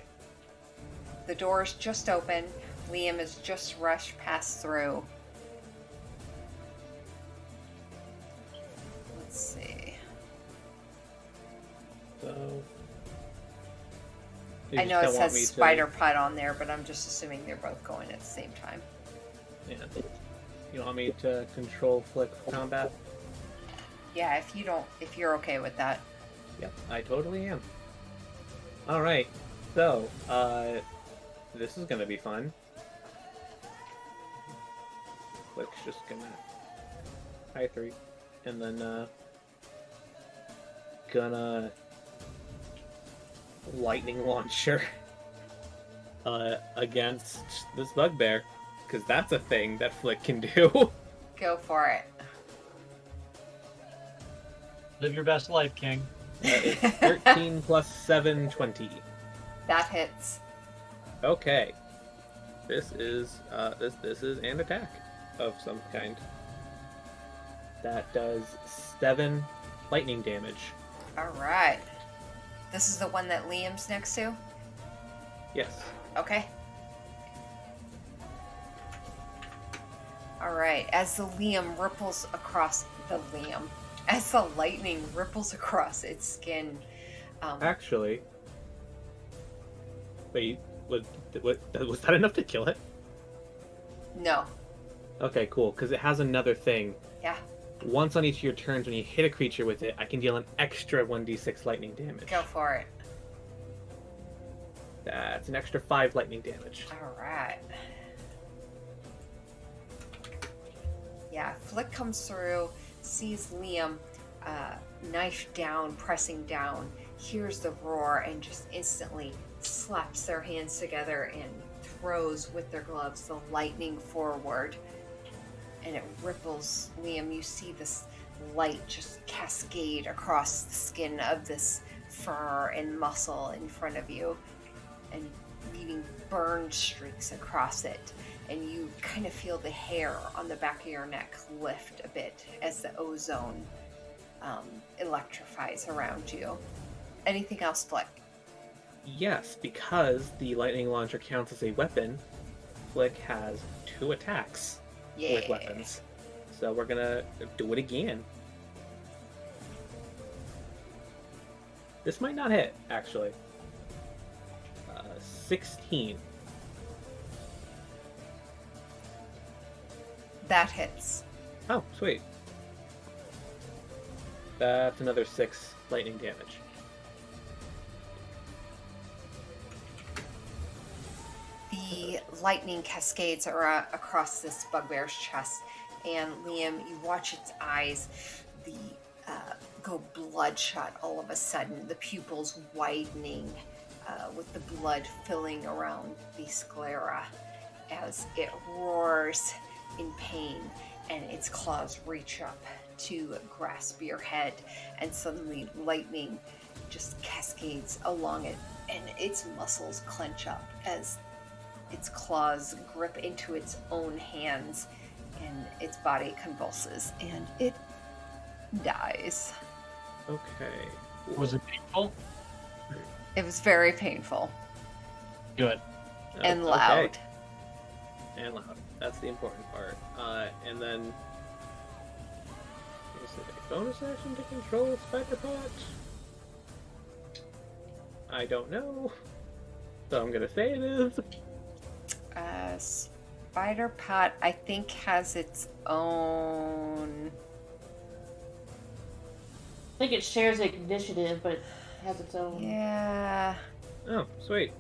S1: The door's just open. Liam has just rushed past through. Let's see.
S4: So.
S1: I know it says spider putt on there, but I'm just assuming they're both going at the same time.
S4: Yeah. You want me to control Flick combat?
S1: Yeah, if you're okay with that.
S4: Yep, I totally am. Alright, so, this is gonna be fun. Flick's just gonna... Hi, 3. And then, gonna... lightning launcher against this bugbear, because that's a thing that Flick can do.
S1: Go for it.
S5: Live your best life, King.
S4: It's 13 plus 7, 20.
S1: That hits.
S4: Okay. This is this is an attack of some kind. That does 7 lightning damage.
S1: All right. This is the one that Liam's next to?
S4: Yes.
S1: Okay. All right. As the lightning ripples across its skin.
S4: Actually, wait, was that enough to kill it?
S1: No.
S4: Okay, cool. Because it has another thing.
S1: Yeah.
S4: Once on each of your turns, when you hit a creature with it, I can deal an extra 1d6 lightning damage.
S1: Go for it.
S4: That's an extra 5 lightning damage.
S1: All right. Yeah, Flick comes through, sees Liam knife down, pressing down, hears the roar, and just instantly slaps their hands together and throws with their gloves the lightning forward. And it ripples. Liam, you see this light just cascade across the skin of this fur and muscle in front of you, and leaving burn streaks across it. And you kind of feel the hair on the back of your neck lift a bit as the ozone electrifies around you. Anything else, Flick?
S4: Yes, because the lightning launcher counts as a weapon, Flick has 2 attacks with weapons. So we're gonna do it again. This might not hit, actually. 16.
S1: That hits.
S4: Oh, sweet. That's another 6 lightning damage.
S1: The lightning cascades across this bugbear's chest, and Liam, you watch its eyes go bloodshot all of a sudden, the pupils widening with the blood filling around the sclera as it roars in pain, and its claws reach up to grasp your head, and suddenly lightning just cascades along it, and its muscles clench up as its claws grip into its own hands, and its body convulses, and it dies.
S4: Okay.
S5: Was it painful?
S1: It was very painful
S5: Good.
S1: and
S4: Okay.
S1: loud.
S4: And loud. That's the important part. And then... Is it a bonus action to control Spider Pot? I don't know. So I'm gonna say it is.
S1: Spider Pot, I think, has its own.
S2: I think it shares initiative, but it has its own.
S1: Yeah.
S4: Oh, sweet.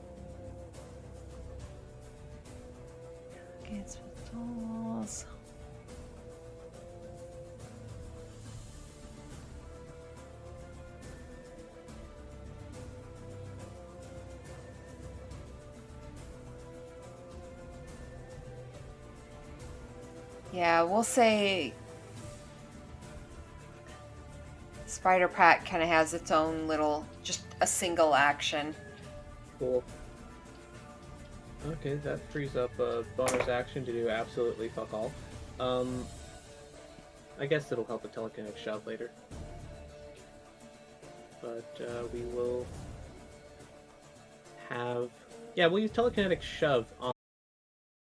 S1: Against falls. Yeah, we'll say Spider Pat kind of has its own little, just a single action.
S4: Cool. Okay, that frees up a bonus action to do absolutely fuck all. I guess it'll help a telekinetic shove later. But we will have... Yeah, we'll use telekinetic shove on